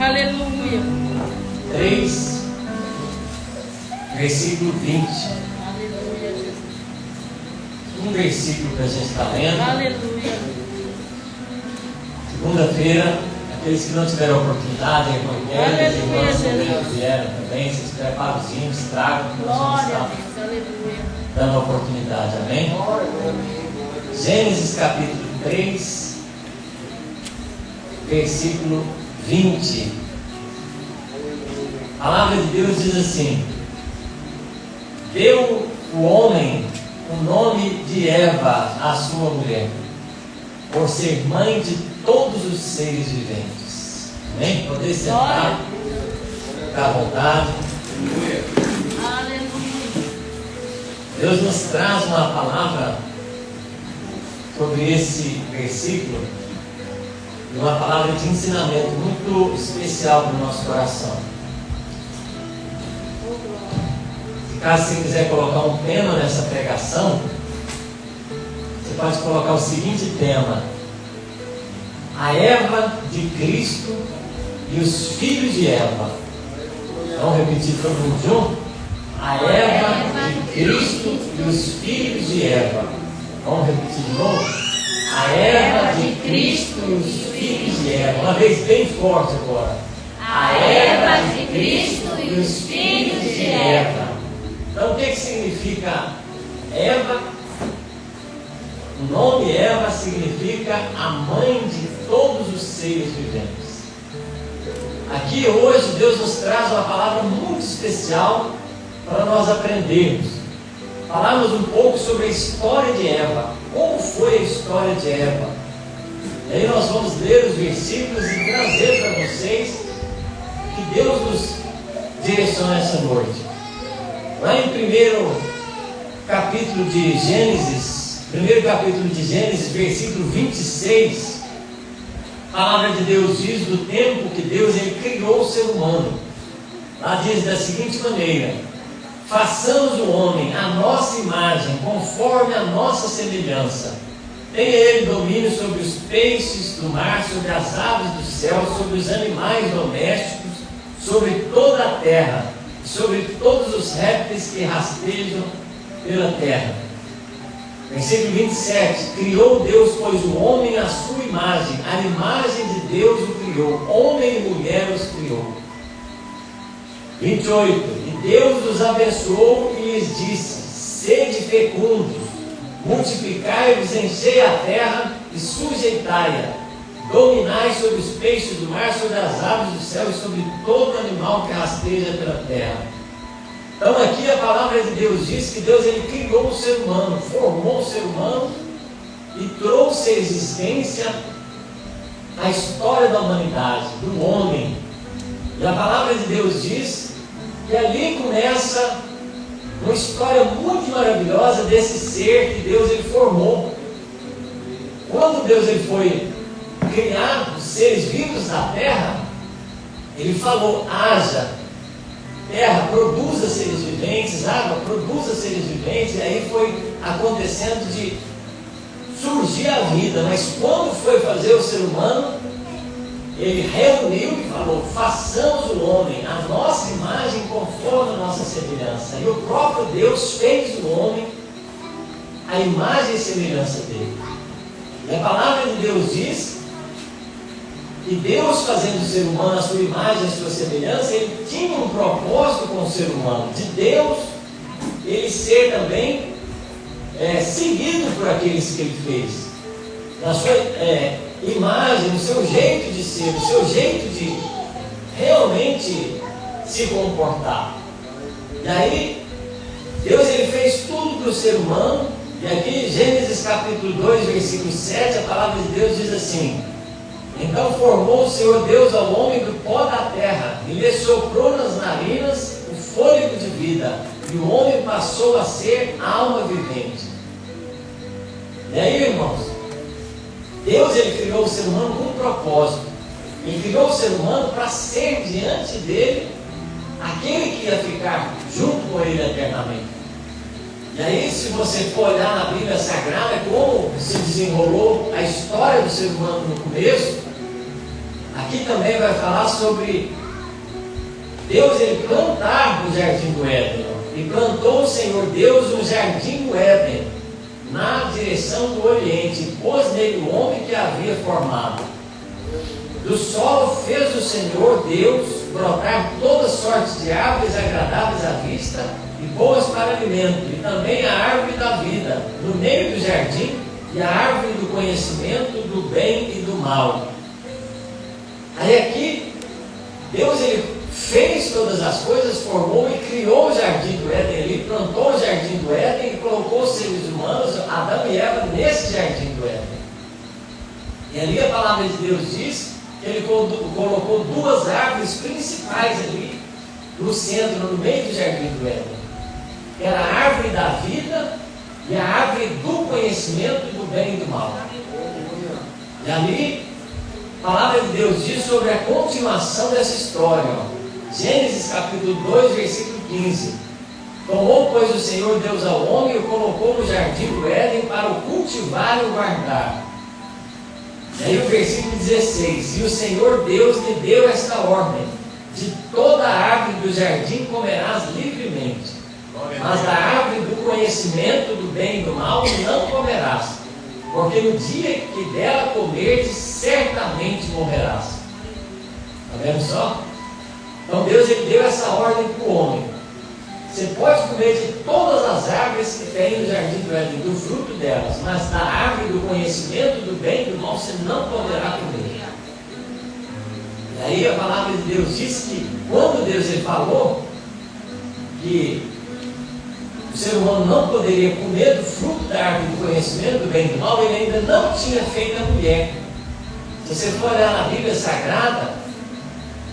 Aleluia. 3, versículo 20. Aleluia, Jesus. Um versículo que a gente está lendo. Aleluia. Segunda-feira, aqueles que não tiveram oportunidade, Aleluia, os irmãos Jesus. que vieram também, vocês preparam os vinhos, tragam, que nós vamos Glória a estar Deus. Aleluia. dando a oportunidade, amém? Gênesis capítulo 3, versículo 20. A palavra de Deus diz assim: deu o homem o nome de Eva à sua mulher, por ser mãe de todos os seres viventes. Amém? Poder sentar, ficar à vontade. Aleluia. Deus nos traz uma palavra sobre esse versículo, e uma palavra de ensinamento muito especial para o nosso coração. Se caso você quiser colocar um tema nessa pregação, você pode colocar o seguinte tema: a Eva de Cristo e os filhos de Eva. Vamos repetir todo mundo junto? A Eva de Cristo e os filhos de Eva. Vamos repetir de novo? A Eva de Cristo e os filhos de Eva. Uma vez bem forte agora. A Eva de Cristo e os filhos de Eva. Então o que significa Eva? O nome Eva significa a mãe de todos os seres viventes. Aqui hoje Deus nos traz uma palavra muito especial para nós aprendermos. Falarmos um pouco sobre a história de Eva. Como foi a história de Eva? E aí nós vamos ler os versículos e trazer para vocês que Deus nos direciona essa noite. Lá em primeiro capítulo de Gênesis, versículo 26, a palavra de Deus diz do tempo que Deus ele criou o ser humano. Lá diz da seguinte maneira: façamos o homem à nossa imagem, conforme a nossa semelhança. Tenha ele domínio sobre os peixes do mar, sobre as aves do céu, sobre os animais domésticos, sobre toda a terra, sobre todos os répteis que rastejam pela terra. Versículo 27. Criou Deus, pois, o homem à sua imagem, a imagem de Deus o criou, homem e mulher os criou. 28. E Deus os abençoou e lhes disse: sede fecundos, multiplicai-vos, enchei a terra e sujeitai-a, dominai sobre os peixes do mar, sobre as aves do céu e sobre todo animal que rasteja pela terra. Então aqui a palavra de Deus diz que Deus ele criou o ser humano, formou o ser humano e trouxe à existência a história da humanidade, do homem. E a palavra de Deus diz que ali começa uma história muito maravilhosa desse ser que Deus ele formou. Quando Deus ele foi criar os seres vivos na terra, ele falou: haja terra, produza seres viventes, água, produza seres viventes. E aí foi acontecendo de surgir a vida. Mas quando foi fazer o ser humano, ele reuniu e falou: façamos o homem à nossa imagem, conforme a nossa semelhança. E o próprio Deus fez o homem à imagem e semelhança dele. E a palavra de Deus diz que Deus, fazendo o ser humano à sua imagem, à sua semelhança, ele tinha um propósito com o ser humano, de Deus ele ser também seguido por aqueles que ele fez, na sua imagem, no seu jeito de ser, no seu jeito de realmente se comportar. E aí Deus ele fez tudo para o ser humano. E aqui Gênesis capítulo 2, versículo 7, a palavra de Deus diz assim: então formou o Senhor Deus ao homem do pó da terra, e lhe soprou nas narinas o fôlego de vida, e o homem passou a ser alma vivente. E aí, irmãos, Deus ele criou o ser humano com um propósito. Ele criou o ser humano para ser diante dele aquele que ia ficar junto com ele eternamente. E aí, se você for olhar na Bíblia Sagrada como se desenrolou a história do ser humano no começo, Aqui também vai falar sobre Deus ele plantar o jardim do Éden. E plantou o Senhor Deus o jardim do Éden na direção do Oriente, e pôs nele o homem que havia formado. Do solo fez o Senhor Deus brotar toda sorte de árvores agradáveis à vista e boas para alimento, e também a árvore da vida no meio do jardim, e a árvore do conhecimento do bem e do mal. Aí aqui, Deus ele fez todas as coisas, formou e criou o jardim do Éden. Ele plantou o jardim do Éden e colocou os seres humanos, Adão e Eva, nesse jardim do Éden. E ali a palavra de Deus diz que ele colocou duas árvores principais ali no centro, no meio do jardim do Éden. Era a árvore da vida e a árvore do conhecimento do bem e do mal. E ali a palavra de Deus diz sobre a continuação dessa história. Gênesis capítulo 2, versículo 15. Tomou, pois, o Senhor Deus ao homem e o colocou no jardim do Éden para o cultivar e o guardar. E aí o versículo 16. E o Senhor Deus lhe deu esta ordem: de toda a árvore do jardim comerás livremente, mas da árvore do conhecimento do bem e do mal não comerás, porque no dia que dela comerdes, certamente morrerás. Está vendo só? Então Deus ele deu essa ordem para o homem: você pode comer de todas as árvores que tem no jardim do Éden, do fruto delas, mas da árvore do conhecimento do bem e do mal você não poderá comer. E aí a palavra de Deus diz que quando Deus ele falou que o ser humano não poderia comer do fruto da árvore do conhecimento do bem e do mal, ele ainda não tinha feito a mulher. Se você for olhar na Bíblia Sagrada,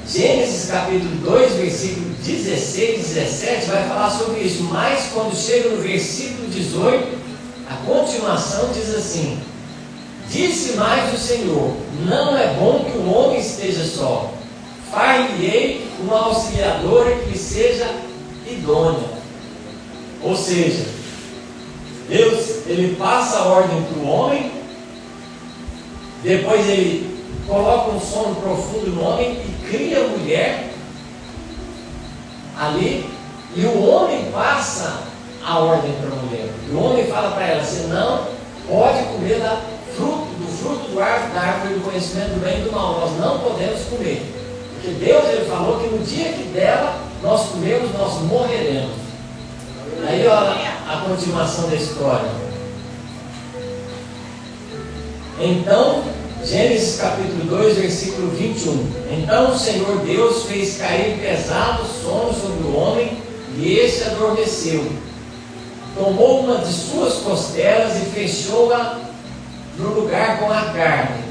Gênesis capítulo 2, versículo 16 e 17 vai falar sobre isso. Mas quando chega no versículo 18, a continuação diz assim: disse mais o Senhor: não é bom que o homem esteja só, far-lhe-ei uma auxiliadora que lhe seja idônea. Ou seja, Deus ele passa a ordem para o homem, depois ele coloca um sono profundo no homem e cria a mulher ali, e o homem passa a ordem para a mulher. O homem fala para ela: você não pode comer do fruto da árvore do conhecimento do bem e do mal, nós não podemos comer, porque Deus ele falou que no dia que dela nós comemos, nós morreremos. Aí olha a continuação da história. Então, Gênesis capítulo 2, versículo 21. Então o Senhor Deus fez cair pesado sono sobre o homem, e este adormeceu. Tomou uma de suas costelas e fechou-a no lugar com a carne.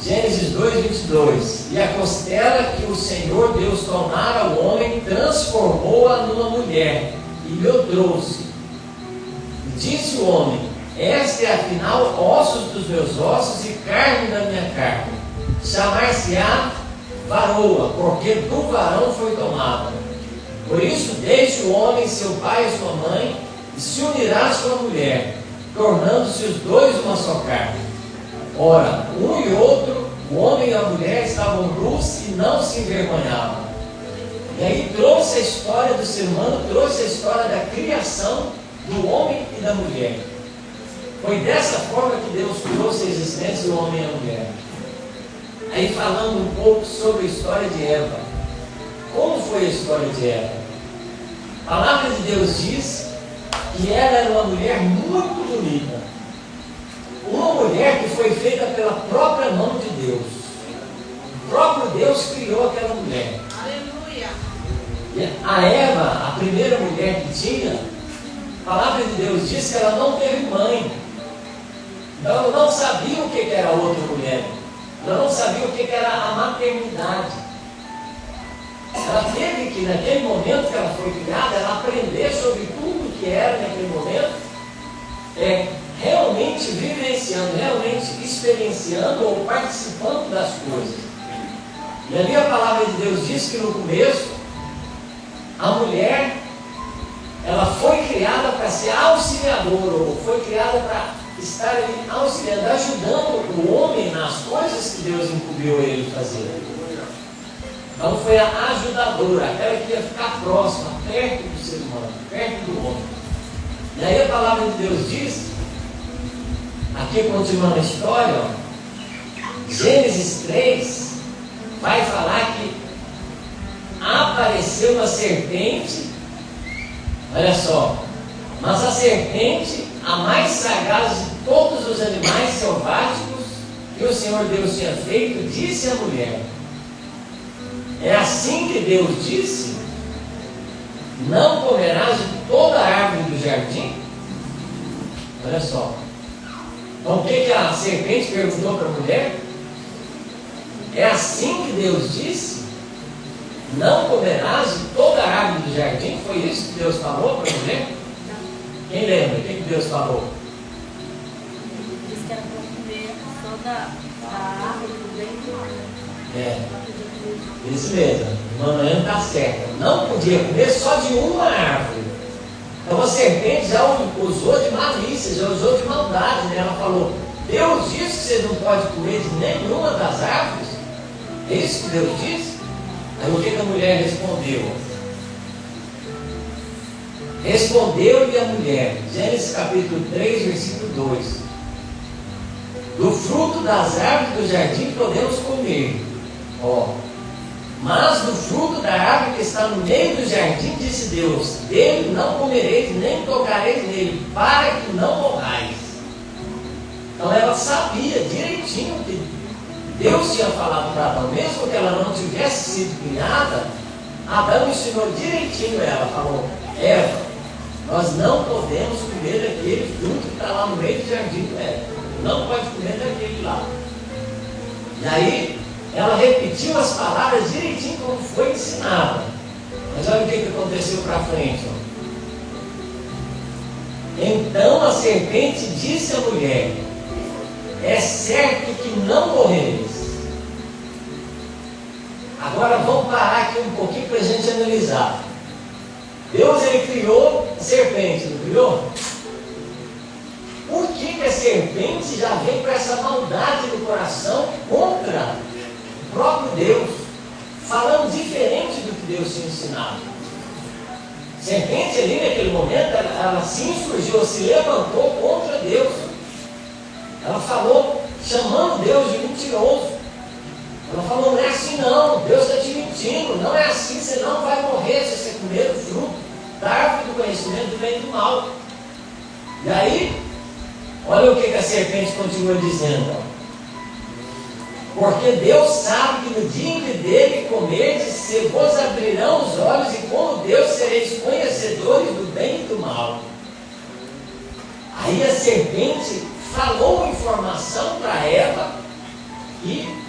Gênesis 2, 22. E a costela que o Senhor Deus tomara ao homem, transformou-a numa mulher, e lhe trouxe. E disse o homem: esta é afinal ossos dos meus ossos e carne da minha carne. Chamar-se-á varoa, porque do varão foi tomada. Por isso deixe o homem seu pai e sua mãe, e se unirá à sua mulher, tornando-se os dois uma só carne. Ora, um e outro, o homem e a mulher, estavam nus e não se envergonhavam. E aí trouxe a história do ser humano, trouxe a história da criação do homem e da mulher. Foi dessa forma que Deus trouxe a existência do homem e da mulher. Aí falando um pouco sobre a história de Eva. Como foi a história de Eva? A palavra de Deus diz que ela era uma mulher muito bonita. Uma mulher que foi feita pela própria mão de Deus. O próprio Deus criou aquela mulher. Aleluia. E a Eva, a primeira mulher que tinha, a palavra de Deus diz que ela não teve mãe. Então ela não sabia o que era outra mulher. Ela não sabia o que era a maternidade. Ela teve que, naquele momento que ela foi criada, ela aprender sobre tudo que era naquele momento, realmente vivenciando, realmente experienciando ou participando das coisas. E ali a palavra de Deus diz que no começo, a mulher, ela foi criada para ser auxiliadora, ou foi criada para estar ali auxiliando, ajudando o homem nas coisas que Deus incumbiu ele fazer. Então foi a ajudadora, aquela que ia ficar próxima, perto do ser humano, perto do homem. E aí a palavra de Deus diz, aqui continuando a história, ó, Gênesis 3 vai falar que apareceu uma serpente, olha só, mas a serpente, a mais sagaz de todos os animais selváticos que o Senhor Deus tinha feito, disse à mulher: é assim que Deus disse: não comerás de toda a árvore do jardim? Olha só. Então o que a serpente perguntou para a mulher? É assim que Deus disse: não comerás de toda a árvore do jardim? Foi isso que Deus falou para a mulher? Quem lembra? O que Deus falou? Disse que era para comer só da árvore do bem e do mal. Isso mesmo, a Noemi está certa. Não podia comer só de uma árvore. Então a serpente já usou de malícia, já usou de maldade, né? Ela falou: Deus disse que você não pode comer de nenhuma das árvores? É isso que Deus disse? Aí o que a mulher respondeu? Respondeu-lhe a mulher, Gênesis capítulo 3, versículo 2: do fruto das árvores do jardim podemos comer, mas do fruto da árvore que está no meio do jardim, disse Deus: dele não comereis, nem tocareis nele, para que não morrais. Então ela sabia direitinho que Deus tinha falado para Adão, mesmo que ela não tivesse sido criada. Adão ensinou direitinho ela, falou: Eva, nós não podemos comer daquele fruto que está lá no meio do jardim do Éden. Não pode comer daquele lá. E aí ela repetiu as palavras direitinho como foi ensinada. Mas olha o que aconteceu para frente. Então a serpente disse à mulher: é certo que não morrereis. Agora vamos parar aqui um pouquinho para a gente analisar. Deus, ele criou a serpente, não criou? Por que a serpente já vem com essa maldade no coração contra o próprio Deus, falando diferente do que Deus tinha ensinado? A serpente ali naquele momento, ela se insurgiu, se levantou contra Deus. Ela falou, chamando Deus de mentiroso. Ela falou: não é assim não, Deus está te mentindo, não é assim, você não vai morrer se você comer o fruto da árvore do conhecimento do bem e do mal. E aí, olha o que a serpente continua dizendo: porque Deus sabe que no dia em que dele comerdes, se vos abrirão os olhos, e como Deus sereis conhecedores do bem e do mal. Aí a serpente falou informação para Eva e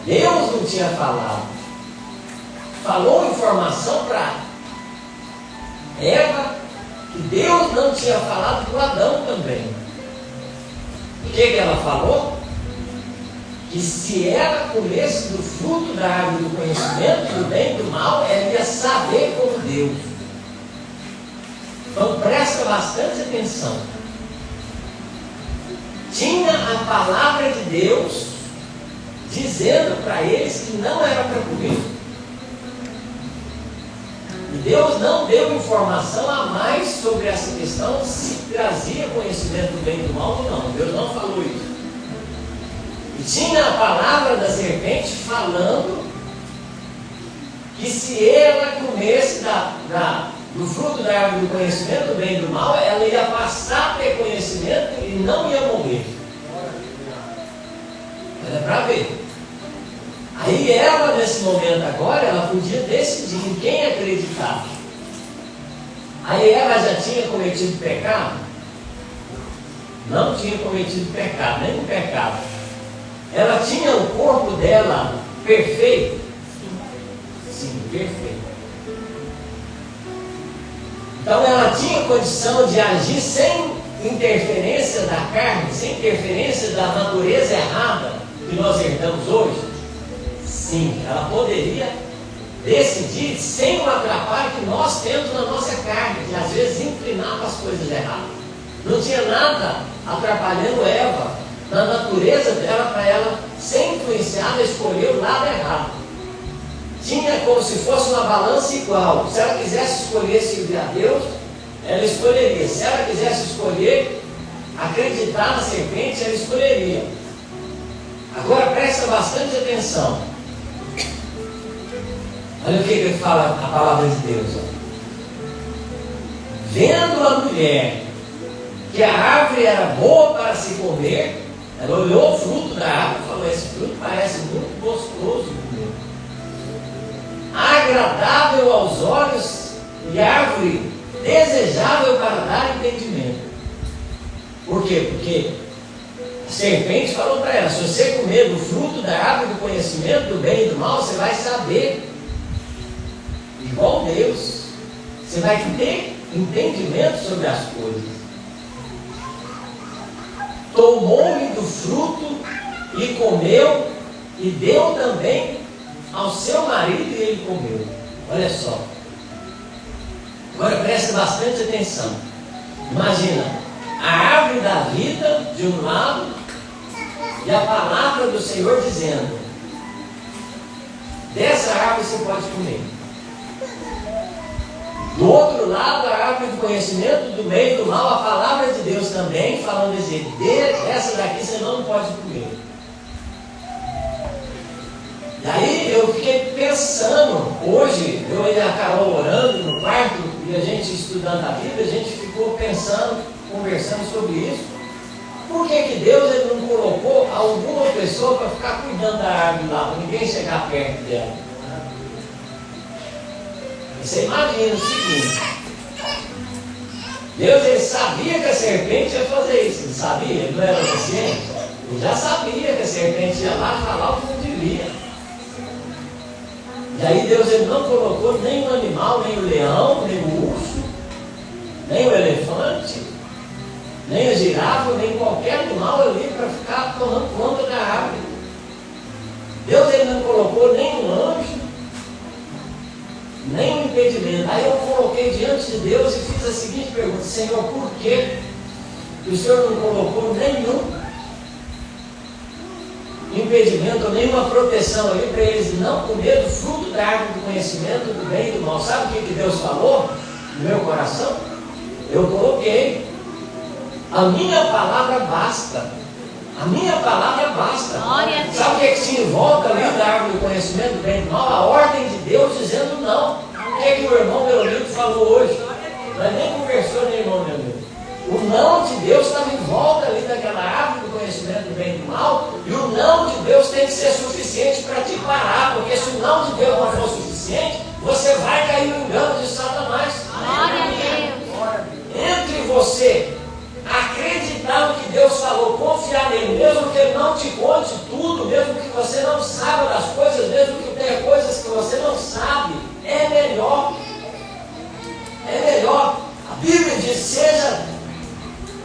Deus não tinha falado. Falou informação para Eva que Deus não tinha falado para Adão também. O que ela falou? Que se ela comesse do fruto da árvore do conhecimento do bem e do mal, ela ia saber como Deus. Então presta bastante atenção. Tinha a palavra de Deus dizendo para eles que não era para comer. E Deus não deu informação a mais sobre essa questão, se trazia conhecimento do bem e do mal ou não. Deus não falou isso. E tinha a palavra da serpente falando que se ela comesse do fruto da árvore do conhecimento do bem e do mal, ela ia passar a ter conhecimento e não ia morrer. Era para ver. Aí ela, nesse momento agora, ela podia decidir em quem acreditar. Aí ela já tinha cometido pecado? Não tinha cometido pecado, nenhum pecado. Ela tinha o corpo dela perfeito? Sim, perfeito. Então ela tinha condição de agir sem interferência da carne, sem interferência da natureza errada que nós herdamos hoje? Sim, ela poderia decidir sem o atrapalho que nós temos na nossa carne, que às vezes inclinava as coisas erradas. Não tinha nada atrapalhando Eva na natureza dela para ela ser influenciada a escolher o lado errado. Tinha como se fosse uma balança igual. Se ela quisesse escolher servir a Deus, ela escolheria. Se ela quisesse escolher acreditar na serpente, ela escolheria. Agora presta bastante atenção. Olha o que fala a palavra de Deus. Vendo a mulher que a árvore era boa para se comer, ela olhou o fruto da árvore e falou: esse fruto parece muito gostoso de comer, agradável aos olhos e árvore desejável para dar entendimento. Por quê? Porque a serpente falou para ela: se você comer do fruto da árvore do conhecimento do bem e do mal, você vai saber, igual Deus, você vai ter entendimento sobre as coisas. Tomou-lhe do fruto e comeu, e deu também ao seu marido e ele comeu. Olha só. Agora presta bastante atenção. Imagina a árvore da vida de um lado e a palavra do Senhor dizendo: dessa árvore você pode comer. Do outro lado, a árvore do conhecimento do bem e do mal, a palavra de Deus também falando assim: dessa daqui você não pode comer. E aí eu fiquei pensando, hoje, eu e a Carol orando no quarto e a gente estudando a Bíblia, a gente ficou pensando, conversando sobre isso. Por que Deus ele não colocou alguma pessoa para ficar cuidando da árvore lá, para ninguém chegar perto dela? Você imagina o seguinte: Deus ele sabia que a serpente ia fazer isso, ele sabia, ele não era onisciente, ele já sabia que a serpente ia lá falar o que não devia. E aí Deus ele não colocou nem o animal, nem o leão, nem o urso, nem o elefante, nem a girafa, nem qualquer animal ali para ficar tomando conta da árvore. Deus ele não colocou nem um anjo, nem um impedimento. Aí eu coloquei diante de Deus e fiz a seguinte pergunta: Senhor, por que o Senhor não colocou nenhum impedimento, nenhuma proteção ali para eles não comer do fruto da árvore do conhecimento do bem e do mal? Sabe o que Deus falou no meu coração? Eu coloquei: a minha palavra basta. A minha palavra basta. Sabe o que tinha em volta ali da árvore do conhecimento do bem e do mal? A ordem de Deus dizendo não. O que o irmão Leonildo falou hoje? Nós nem conversou, nem irmão Leonildo. O não de Deus estava em volta ali daquela árvore do conhecimento do bem e do mal, e o não de Deus tem que ser suficiente para te parar, porque se o não de Deus não for suficiente, você vai cair no engano de Satanás. Glória a Deus. Entre você acreditar no que Deus falou, confiar nele, mesmo que ele não te conte tudo, mesmo que você não saiba das coisas, mesmo que tenha coisas que você não sabe, é melhor. É melhor. A Bíblia diz: seja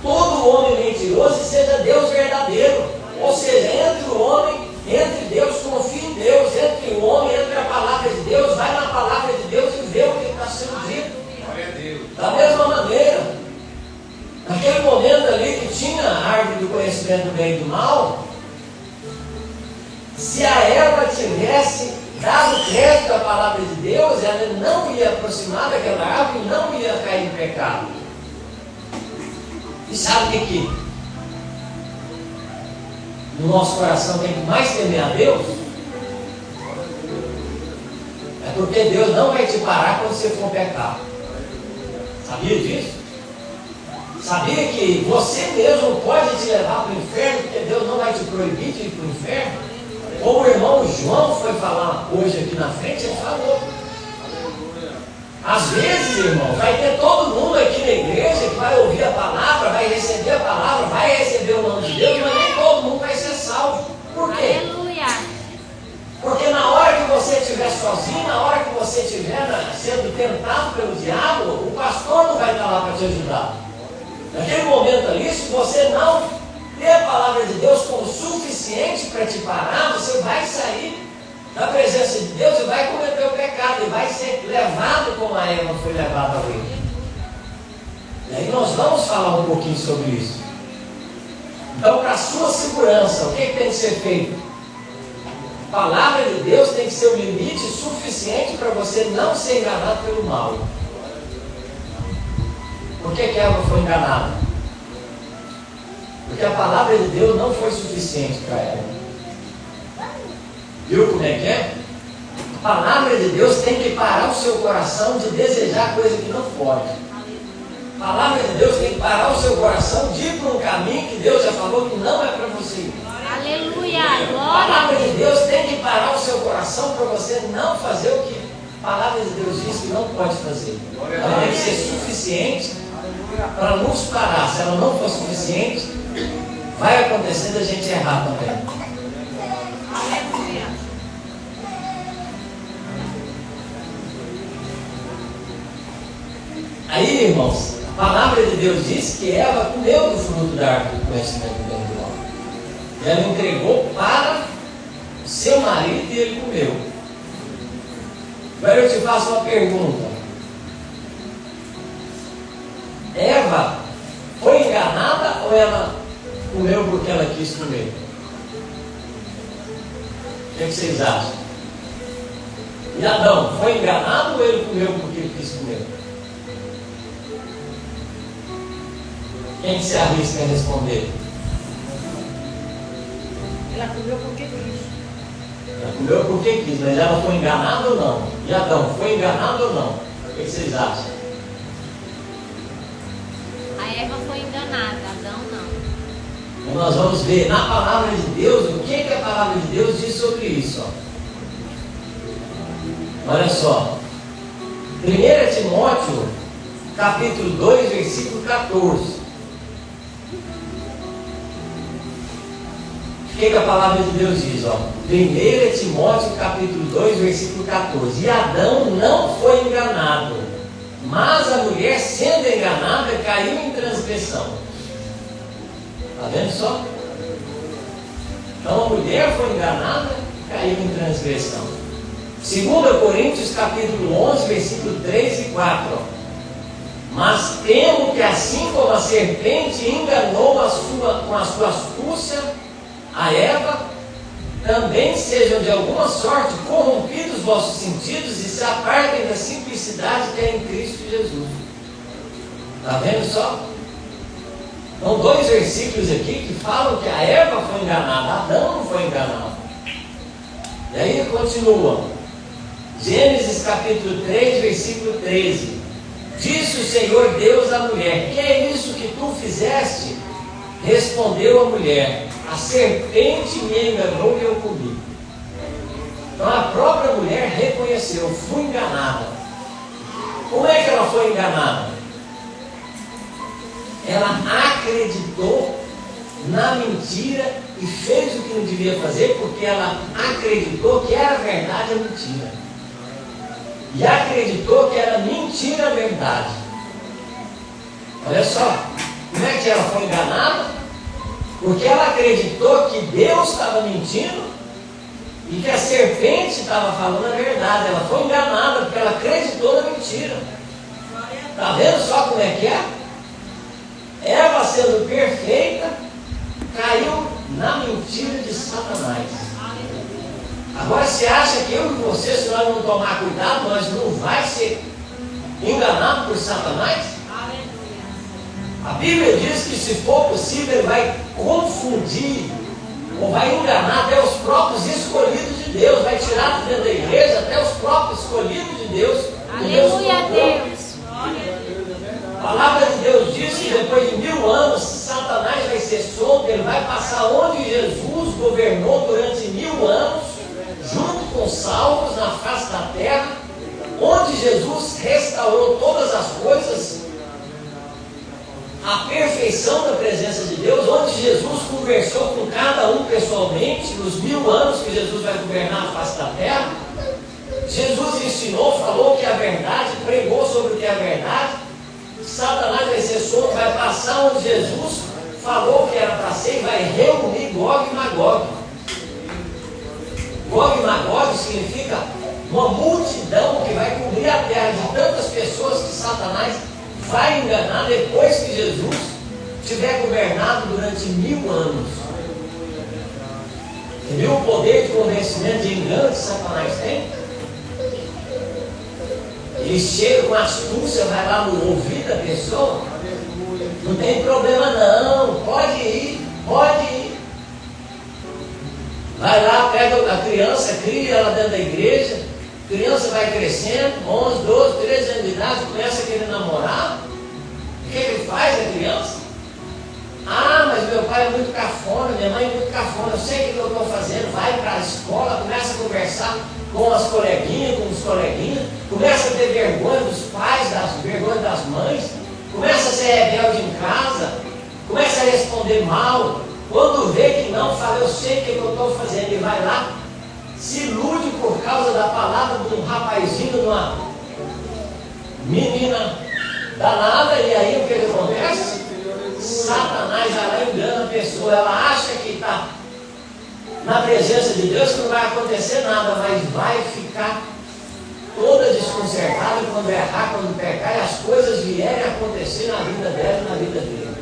todo homem mentiroso e seja Deus verdadeiro. Ou seja, entre o homem, entre Deus, confie em Deus. Entre o homem, entre a palavra de Deus, vai na palavra de Deus e vê o que está sendo dito. Da mesma maneira, naquele momento ali que tinha a árvore do conhecimento do bem e do mal, se a Eva tivesse dado crédito à palavra de Deus, ela não ia aproximar daquela árvore e não ia cair em pecado. E sabe o que no nosso coração tem que mais temer a Deus? É porque Deus não vai te parar quando você for pecar. Sabia disso? Sabia que você mesmo pode te levar para o inferno, porque Deus não vai te proibir de ir para o inferno? Como o irmão João foi falar hoje aqui na frente, ele falou: às vezes, irmão, vai ter todo mundo aqui na igreja que vai ouvir a palavra, vai receber a palavra, vai receber o nome de Deus, mas nem todo mundo vai ser salvo. Por quê? Aleluia. Porque na hora que você estiver sozinho, na hora que você estiver sendo tentado pelo diabo, o pastor não vai estar lá para te ajudar. Naquele momento ali, se você não ter a palavra de Deus como suficiente para te parar, você vai sair da presença de Deus e vai cometer o pecado, e vai ser levado como a Eva foi levada ao erro. E aí nós vamos falar um pouquinho sobre isso. Então, para a sua segurança, o que tem que ser feito? A palavra de Deus tem que ser o limite suficiente para você não ser enganado pelo mal. Por que Eva foi enganada? Porque a palavra de Deus não foi suficiente para ela. Viu como é que é? A palavra de Deus tem que parar o seu coração de desejar coisa que não pode. A palavra de Deus tem que parar o seu coração de ir para um caminho que Deus já falou que não é para você ir. Aleluia. A Glória a palavra de Deus. Deus tem que parar o seu coração para você não fazer o que a palavra de Deus diz que não pode fazer. Ela deve ser suficiente para nos parar. Se ela não for suficiente, vai acontecer da gente errar também. Aleluia. Aí, irmãos, a palavra de Deus diz que Eva comeu do fruto da árvore do conhecimento do bem e do mal. E ela entregou para o seu marido e ele comeu. Agora eu te faço uma pergunta. Eva foi enganada ou ela comeu porque ela quis comer? O que vocês acham? E Adão, foi enganado ou ele comeu porque ele quis comer? Quem se arrisca a responder? Ela comeu porque quis. Ela comeu porque quis, mas ela foi enganada ou não? E Adão, foi enganado ou não? O que vocês acham? A Eva foi enganada, Adão não. Então nós vamos ver na palavra de Deus o que a palavra de Deus diz sobre isso. Olha só. 1 Timóteo, capítulo 2, versículo 14. O que a palavra de Deus diz? 1 Timóteo capítulo 2, versículo 14. E Adão não foi enganado, mas a mulher, sendo enganada, caiu em transgressão. Está vendo só? Então a mulher foi enganada, caiu em transgressão. 2 Coríntios capítulo 11, versículo 3 e 4. Mas temo que assim como a serpente enganou com a sua astúcia a Eva, também sejam de alguma sorte corrompidos vossos sentidos e se apartem da simplicidade que é em Cristo Jesus. Está vendo só? Então, 2 versículos aqui que falam que a Eva foi enganada, Adão não foi enganado. E aí continua. Gênesis capítulo 3, versículo 13. Disse o Senhor Deus à mulher: que é isso que tu fizeste? Respondeu a mulher: a serpente me enganou e eu comi. Então a própria mulher reconheceu: fui enganada. Como é que ela foi enganada? Ela acreditou na mentira e fez o que não devia fazer, porque ela acreditou que era verdade a mentira. E acreditou que era mentira a verdade. Olha só, como é que ela foi enganada? Porque ela acreditou que Deus estava mentindo e que a serpente estava falando a verdade. Ela foi enganada porque ela acreditou na mentira. Está vendo só como é que é? Eva, sendo perfeita, caiu na mentira de Satanás. Agora, você acha que eu e você, se nós não tomar cuidado, nós não vai ser enganado por Satanás? A Bíblia diz que, se for possível, ele vai confundir ou vai enganar até os próprios escolhidos de Deus, vai tirar de dentro da igreja até os próprios escolhidos de Deus. Aleluia a Deus. A palavra de Deus diz que depois de 1000 anos, Satanás vai ser solto, ele vai passar onde Jesus governou durante 1000 anos, junto com os salvos na face da terra, onde Jesus restaurou todas as coisas, a perfeição da presença de Deus, onde Jesus conversou com cada um pessoalmente, nos 1000 anos que Jesus vai governar a face da terra. Jesus ensinou, falou que é a verdade, pregou sobre o que é a verdade. Satanás vai ser solto, vai passar onde Jesus falou que era para ser e vai reunir Gog e Magog. Gog e Magog significa uma multidão que vai cobrir a terra de tantas pessoas que Satanás vai enganar depois que Jesus tiver governado durante 1000 anos. Você viu o poder de convencimento, de engano que Satanás tem? Ele chega com astúcia, vai lá no ouvido da pessoa. Não tem problema não, pode ir, pode ir. Vai lá, pega a criança, cria ela dentro da igreja. A criança vai crescendo, 11, 12, 13 anos de idade, começa a querer namorar. O que ele faz, a criança? Ah, mas meu pai é muito cafona, minha mãe é muito cafona, eu sei o que eu estou fazendo. Vai para a escola, começa a conversar com as coleguinhas, com os coleguinhas, começa a ter vergonha dos pais, vergonha das mães, começa a ser rebelde em casa, começa a responder mal. Quando vê que não, fala, eu sei o que eu estou fazendo, e vai lá, se ilude por causa da palavra de um rapazinho, de uma menina danada, e aí o que acontece? Satanás vai lá e engana a pessoa, ela acha que está na presença de Deus, que não vai acontecer nada, mas vai ficar toda desconcertada quando errar, quando pecar, e as coisas vierem a acontecer na vida dela e na vida dele.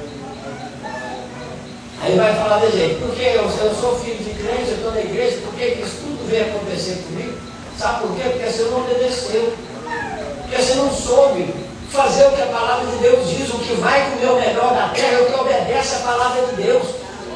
Aí vai falar de jeito, porque eu sou filho de crente, eu estou na igreja, por que isso tudo veio acontecer comigo? Sabe por quê? Porque você não obedeceu, porque você não soube fazer o que a palavra de Deus diz. O que vai comer o melhor da terra é o que obedece a palavra de Deus.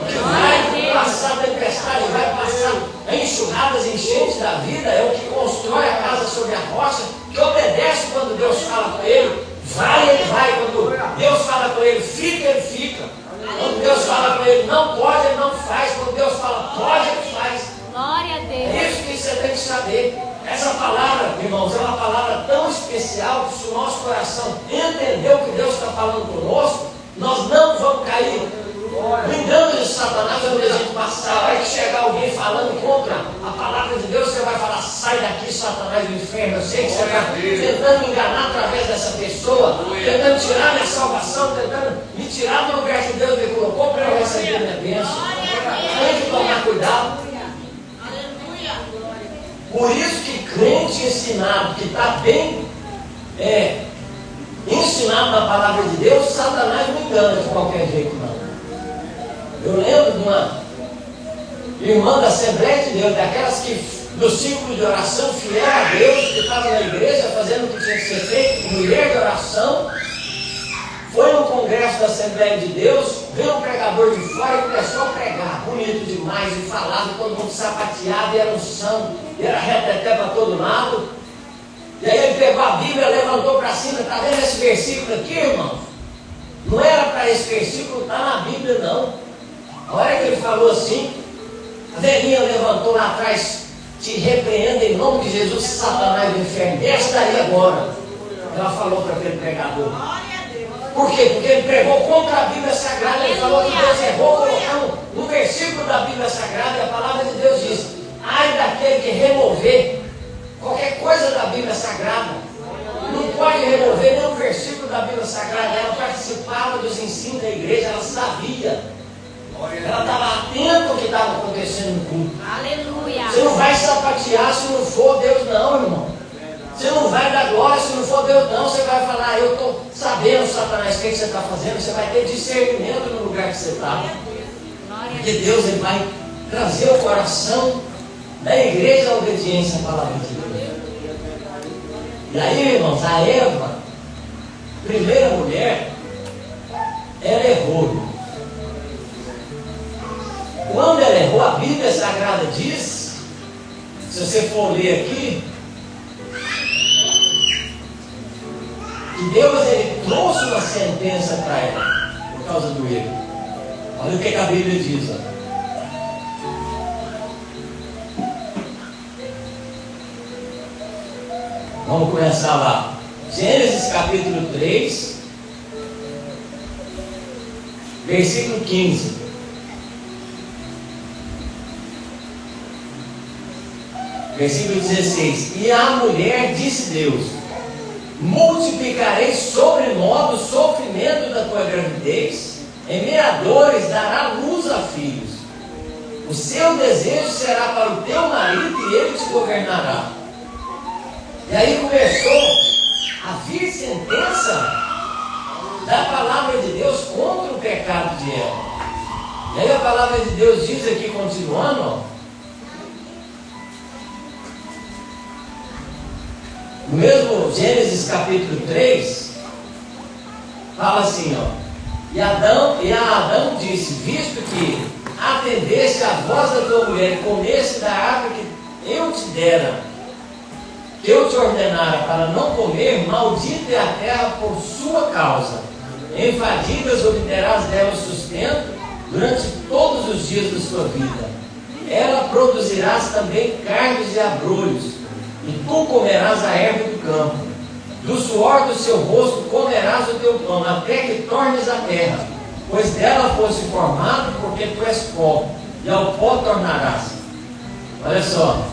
O que vai passar a tempestade, vai passar enxurradas, enchentes da vida, é o que constrói a casa sobre a rocha, que obedece quando Deus fala com ele. Vai, ele vai. Quando Deus fala com ele, fica, ele fica. Quando Deus fala com ele, não pode, ele não faz. Quando Deus fala, pode, ele faz. Glória a Deus. É isso que você tem que saber. Essa palavra, irmãos, é uma palavra tão especial que se o nosso coração entender o que Deus está falando conosco, nós não vamos cair no engano de Satanás onde a gente passar. Vai chegar alguém falando contra a palavra de Deus, você vai falar, sai daqui, Satanás, do inferno. Eu sei que você está tentando me enganar através dessa pessoa, tentando tirar minha salvação, tentando me tirar do lugar que Deus me colocou para eu receber minha bênção. Tem que tomar cuidado. Por isso que crente ensinado, que está bem ensinado na palavra de Deus, Satanás não engana de qualquer jeito, não. Eu lembro de uma irmã da Assembleia de Deus, daquelas que do círculo de oração, fiel a Deus, que estava na igreja fazendo o que tinha que ser feito, mulher de oração, foi no congresso da Assembleia de Deus, veio um pregador de fora e começou a pregar, bonito demais, e falava, todo mundo sapateado, e era unção, e era reteté para todo lado. E aí ele pegou a Bíblia, levantou para cima, está vendo esse versículo aqui, irmão? Não era para esse versículo estar na Bíblia, não. A hora que ele falou assim, a velhinha levantou lá atrás, te repreenda em nome de Jesus, Satanás do inferno, desce daí agora. Ela falou para aquele pregador. Por quê? Porque ele pregou contra a Bíblia Sagrada. Ele falou que Deus errou colocando no versículo da Bíblia Sagrada, e a palavra de Deus diz, ai daquele que remover qualquer coisa da Bíblia Sagrada. Não pode remover nenhum versículo da Bíblia Sagrada. Ela participava dos ensinos da igreja, ela sabia. Ela estava atenta ao que estava acontecendo no culto. Aleluia. Você não vai sapatear se não for Deus, não, irmão. Você não vai dar glória se não for Deus, não. Você vai falar, eu estou sabendo, Satanás, o que você está fazendo. Você vai ter discernimento no lugar que você está. Porque Deus ele vai trazer o coração da igreja à obediência à palavra de Deus. E aí, irmãos, a Eva, primeira mulher, ela errou. Quando ela errou, a Bíblia Sagrada diz, se você for ler aqui, que Deus ele trouxe uma sentença para ela, por causa do erro. Olha o que a Bíblia diz. Ó. Vamos começar lá. Gênesis capítulo 3, versículo 15. Versículo 16. E a mulher disse Deus, multiplicarei sobremodo o sofrimento da tua gravidez, em meia dores dará luz a filhos. O seu desejo será para o teu marido e ele te governará. E aí começou a vir sentença da palavra de Deus contra o pecado de Eva. E aí a palavra de Deus diz aqui, continuando, ó, no mesmo Gênesis capítulo 3, fala assim, ó, e a Adão disse, visto que atendesse à voz da tua mulher e comesse da árvore que eu te dera, que eu te ordenara para não comer, maldita é a terra por sua causa. Em fadigas obterás dela sustento durante todos os dias da sua vida. Ela produzirás também carnes e abrolhos, e tu comerás a erva do campo. Do suor do seu rosto comerás o teu pão, até que tornes a terra, pois dela fosse formado, porque tu és pó, e ao pó tornarás. Olha só.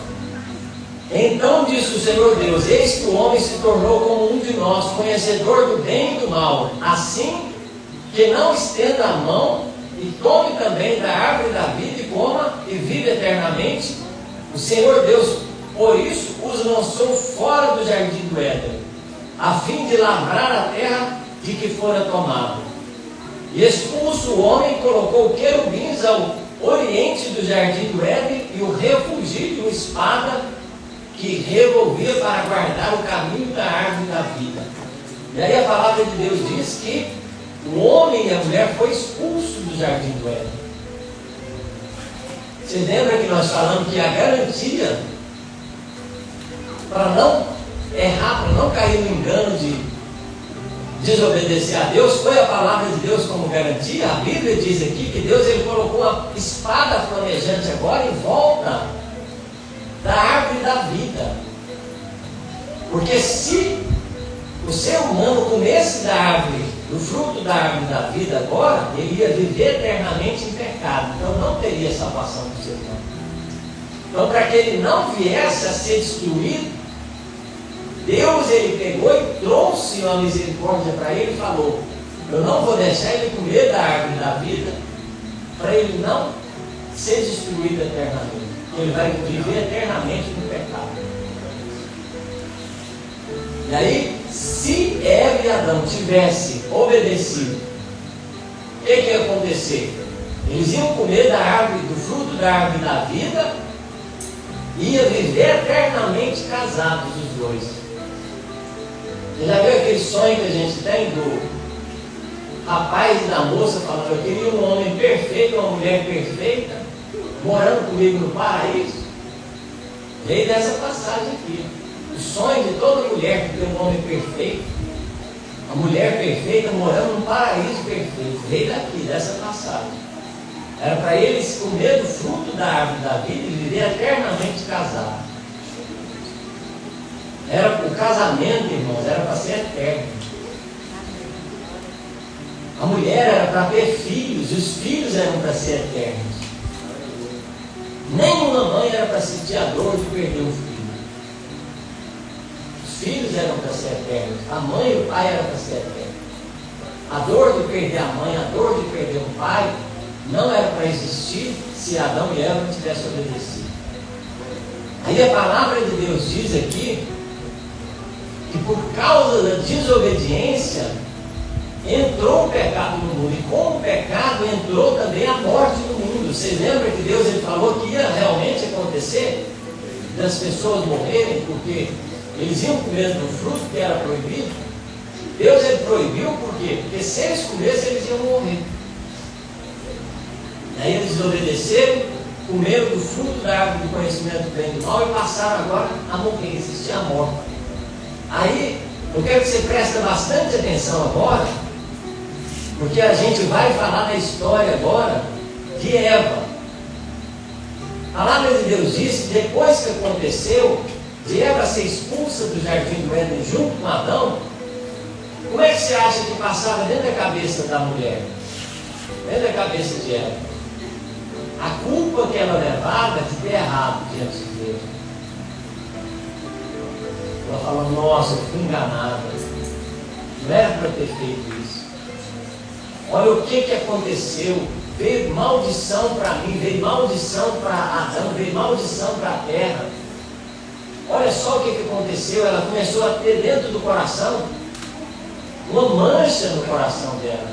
Então disse o Senhor Deus, eis que o homem se tornou como um de nós, conhecedor do bem e do mal, assim que não estenda a mão e tome também da árvore da vida e coma e vive eternamente. O Senhor Deus, por isso, os lançou fora do jardim do Éden, a fim de lavrar a terra de que fora tomado. E expulso o homem, colocou querubins ao oriente do jardim do Éden e o refugio de uma espada que revolvia para guardar o caminho da árvore da vida. E aí a palavra de Deus diz que o homem e a mulher foi expulso do jardim do Éden. Você lembra que nós falamos que a garantia para não errar, para não cair no engano de desobedecer a Deus, foi a palavra de Deus como garantia? A Bíblia diz aqui que Deus ele colocou uma espada flamejante agora em volta da árvore da vida. Porque se o ser humano comesse da árvore, do fruto da árvore da vida agora, ele ia viver eternamente em pecado. Então não teria salvação do ser humano. Então, para que ele não viesse a ser destruído, Deus ele pegou e trouxe uma misericórdia para ele e falou, eu não vou deixar ele comer da árvore da vida, para ele não ser destruído eternamente. Ele vai viver eternamente no pecado. E aí, se Eva e Adão tivessem obedecido, o que ia acontecer? Eles iam comer da árvore, do fruto da árvore da vida, e iam viver eternamente casados os dois. Você já viu aquele sonho que a gente tem do rapaz e da moça falando, eu queria um homem perfeito, uma mulher perfeita, morando comigo no paraíso? Veio dessa passagem aqui. O sonho de toda mulher que tem um homem perfeito, a mulher perfeita morando num paraíso perfeito, veio daqui, dessa passagem. Era para eles comer do fruto da árvore da vida e viver eternamente casados. Era o casamento, irmãos, era para ser eterno. A mulher era para ter filhos, os filhos eram para ser eternos. Nenhuma mãe era para sentir a dor de perder um filho. Os filhos eram para ser eternos. A mãe e o pai eram para ser eternos. A dor de perder a mãe, a dor de perder o pai, não era para existir se Adão e Eva não tivessem obedecido. Aí a palavra de Deus diz aqui que por causa da desobediência entrou o pecado no mundo, e com o pecado entrou também a morte no mundo. Vocês lembram que Deus ele falou que ia realmente acontecer das pessoas morrerem porque eles iam comer do fruto que era proibido? Deus ele proibiu por quê? Porque se eles comessem eles iam morrer. E aí eles desobedeceram, comeram do fruto da árvore do conhecimento do bem e do mal e passaram agora a morrer, existia a morte. Aí eu quero que você preste bastante atenção agora, porque a gente vai falar da história agora de Eva. A palavra de Deus diz que depois que aconteceu de Eva ser expulsa do jardim do Éden junto com Adão, como é que você acha que passava dentro da cabeça da mulher? Dentro da cabeça de Eva? A culpa que ela levava de ter errado diante de Deus. Ela fala, nossa, eu fui enganada. Não era para ter feito isso. Olha o que aconteceu. Veio maldição para mim, veio maldição para Adão, veio maldição para a terra. Olha só o que aconteceu. Ela começou a ter dentro do coração uma mancha no coração dela,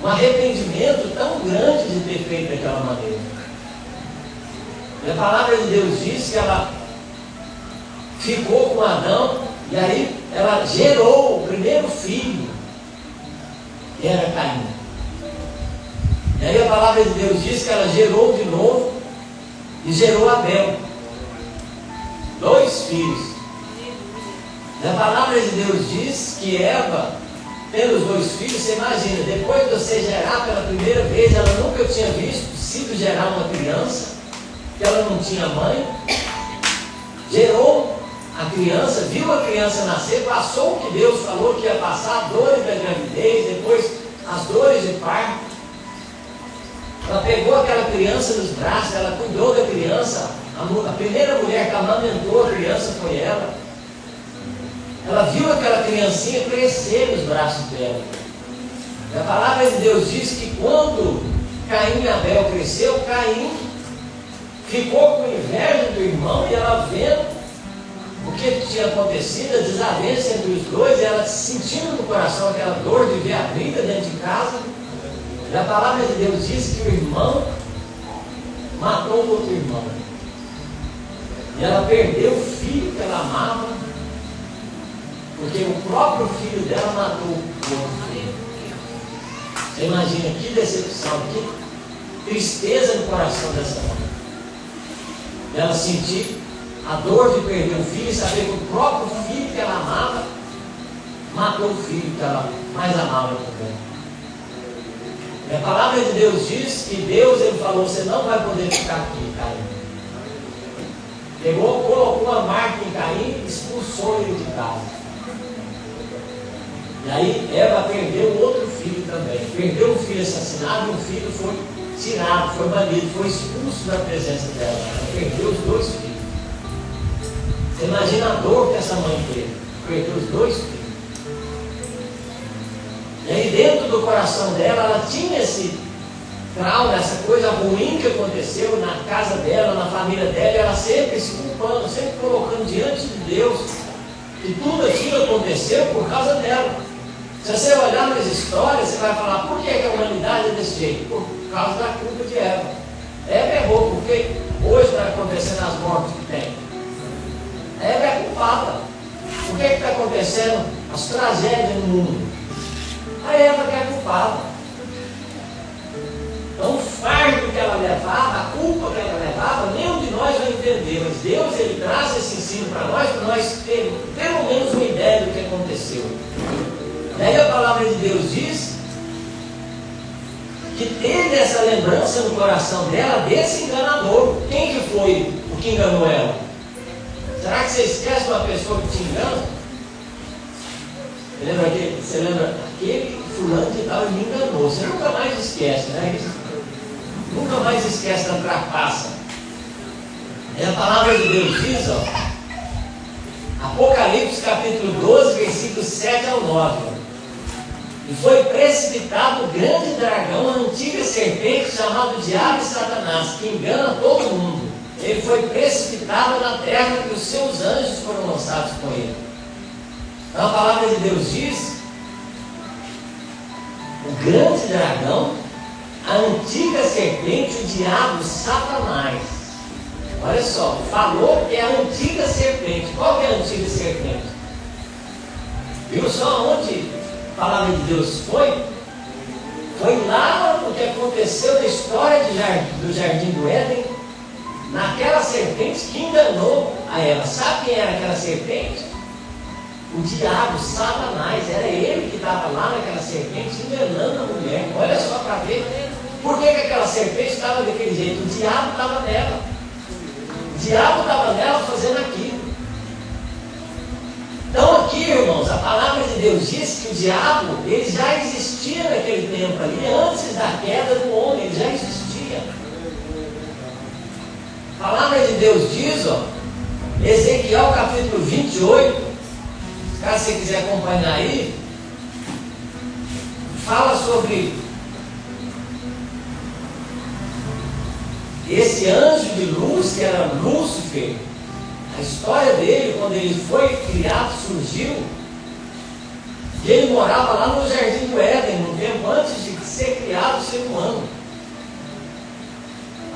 um arrependimento tão grande de ter feito daquela maneira. E a palavra de Deus diz que ela ficou com Adão, e aí ela gerou o primeiro filho, que era Caim. E aí a palavra de Deus diz que ela gerou de novo e gerou Abel. 2 filhos. E a palavra de Deus diz que Eva, tendo os 2 filhos, você imagina, depois de você gerar pela primeira vez, ela nunca tinha sido gerar uma criança, que ela não tinha mãe, gerou a criança, viu a criança nascer, passou o que Deus falou que ia passar, dores da gravidez, depois as dores de parto. Ela pegou aquela criança nos braços, ela cuidou da criança. A primeira mulher que amamentou a criança foi ela. Ela viu aquela criancinha crescer nos braços dela. E a palavra de Deus diz que quando Caim e Abel cresceu, Caim ficou com inveja do irmão, e ela vendo o que tinha acontecido, a desavença entre os dois, e ela sentindo no coração aquela dor de ver a briga dentro de casa. E a palavra de Deus diz que o irmão matou o outro irmão. E ela perdeu o filho que ela amava, porque o próprio filho dela matou o outro filho. Você imagina que decepção, que tristeza no coração dessa mãe. Ela sentir a dor de perder o filho e saber que o próprio filho que ela amava matou o filho que ela mais amava também. E a palavra de Deus diz que Deus, ele falou, você não vai poder ficar aqui, Caim. Pegou, colocou uma marca em Caim e expulsou ele de casa. E aí Eva perdeu o outro filho também. Perdeu um filho assassinado e um filho foi tirado, foi banido, foi expulso da presença dela. Ela perdeu os 2 filhos. Você imagina a dor que essa mãe teve. Perdeu os 2 filhos. E aí dentro do coração dela, ela tinha esse trauma, essa coisa ruim que aconteceu na casa dela, na família dela, e ela sempre se culpando, sempre colocando diante de Deus que tudo aquilo aconteceu por causa dela. Se você olhar nas histórias, você vai falar, por que a humanidade é desse jeito? Por causa da culpa de Eva. Eva errou, porque hoje está acontecendo as mortes que tem. Eva é culpada. Por que está acontecendo as tragédias no mundo? A Eva que é culpada. Então o fardo que ela levava, a culpa que ela levava, nenhum de nós vai entender, mas Deus, ele traz esse ensino para nós termos pelo menos uma ideia do que aconteceu. E aí a palavra de Deus diz que teve essa lembrança no coração dela desse enganador. Quem que foi o que enganou ela? Será que você esquece uma pessoa que te engana? Você lembra aquele fulano de tal me enganou? Você nunca mais esquece, né? Nunca mais esquece da trapaça. E a palavra de Deus diz, Apocalipse capítulo 12, versículos 7 ao 9. E foi precipitado o grande dragão, a antiga serpente, chamado Diabo e Satanás, que engana todo mundo. Ele foi precipitado na terra e os seus anjos foram lançados com ele. Então a palavra de Deus diz, o grande dragão, a antiga serpente, o diabo, Satanás. Olha só, falou que é a antiga serpente. Qual que é a antiga serpente? Viu só onde a palavra de Deus foi? Foi lá o que aconteceu na história do Jardim do Éden, naquela serpente que enganou a Eva. Sabe quem era aquela serpente? O diabo, Satanás. Era ele que estava lá naquela serpente enganando a mulher. Olha só para ver por que aquela serpente estava daquele jeito. O diabo estava nela. O diabo estava nela fazendo aquilo. Então aqui, irmãos, a palavra de Deus diz que o diabo, ele já existia naquele tempo ali, antes da queda do homem, ele já existia. A palavra de Deus diz, Ezequiel capítulo 28, caso você quiser acompanhar aí, fala sobre esse anjo de luz que era Lúcifer. A história dele, quando ele foi criado, surgiu, E ele morava lá no Jardim do Éden, no tempo antes de ser criado o ser humano.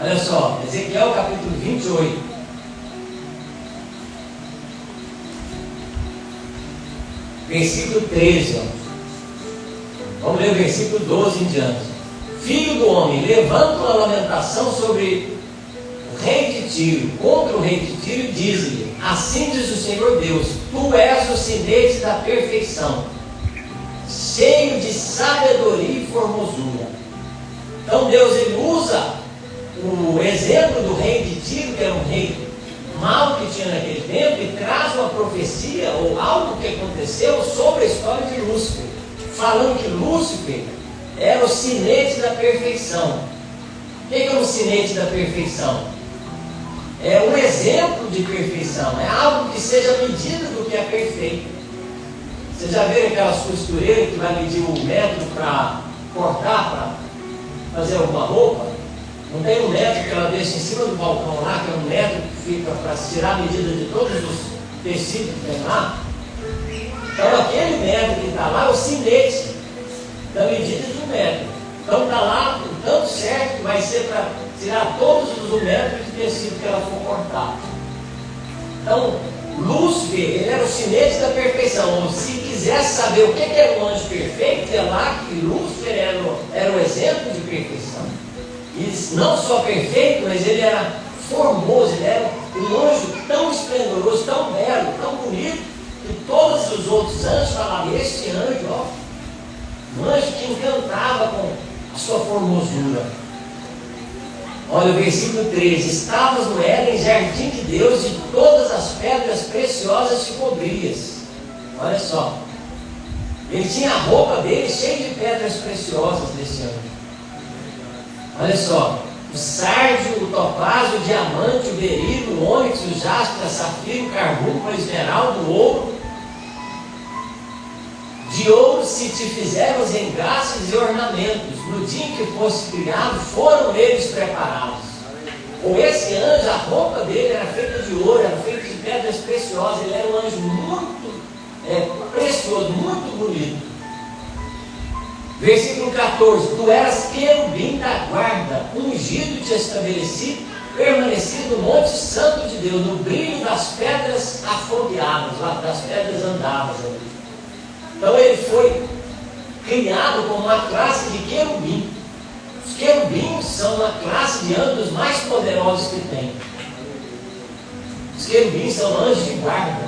Olha só, Ezequiel capítulo 28. Versículo 13. Vamos ler o versículo 12 em diante. Filho do homem, levanta uma lamentação sobre o rei de Tiro, contra o rei de Tiro, e diz-lhe: assim diz o Senhor Deus, tu és o sinete da perfeição, cheio de sabedoria e formosura. Então Deus, ele usa o exemplo do rei de Tiro, que era um rei mau que tinha naquele tempo, e traz uma profecia ou algo que aconteceu sobre a história de Lúcifer, falando que Lúcifer era o sinete da perfeição. O que é um sinete da perfeição? É um exemplo de perfeição, é algo que seja medida do que é perfeito. Você já viu aquelas costureiras que vai medir o metro para cortar, para fazer alguma roupa? Não tem um metro que ela deixa em cima do balcão lá, que é um metro que fica para tirar a medida de todos os tecidos que tem lá? Então aquele metro que está lá é o sinete da medida de um metro. Então está lá o tanto certo que vai ser para tirar todos os metros de tecido que ela for cortar. Então, Lúcifer, ele era o sinete da perfeição. Se quisesse saber o que era um anjo perfeito, é lá que Lúcifer era o exemplo de perfeição. E não só perfeito, mas ele era formoso, ele era um anjo tão esplendoroso, tão belo, tão bonito, que todos os outros anjos falavam: este anjo, ó, um anjo que encantava com a sua formosura. Olha o versículo 13: estavas no Éden, jardim de Deus, e todas as pedras preciosas te cobrias. Olha só, ele tinha a roupa dele cheia de pedras preciosas desse anjo. Olha só, o sárdio, o topázio, o diamante, o berilo, o ônix, o jaspe, a safiro, o carbúnculo, a esmeralda, o ouro. De ouro se te fizeram os engastes e ornamentos. No dia em que fosse criado, foram eles preparados. Com esse anjo, a roupa dele era feita de ouro, era feita de pedras preciosas. Ele era um anjo muito precioso, muito bonito. Versículo 14: tu eras querubim da guarda, ungido te estabeleci, permanecido no monte santo de Deus, no brilho das pedras afogueadas, lá das pedras andavas ali. Então ele foi criado como uma classe de querubim. Os querubins são uma classe de anjos mais poderosos que tem. Os querubins são anjos de guarda.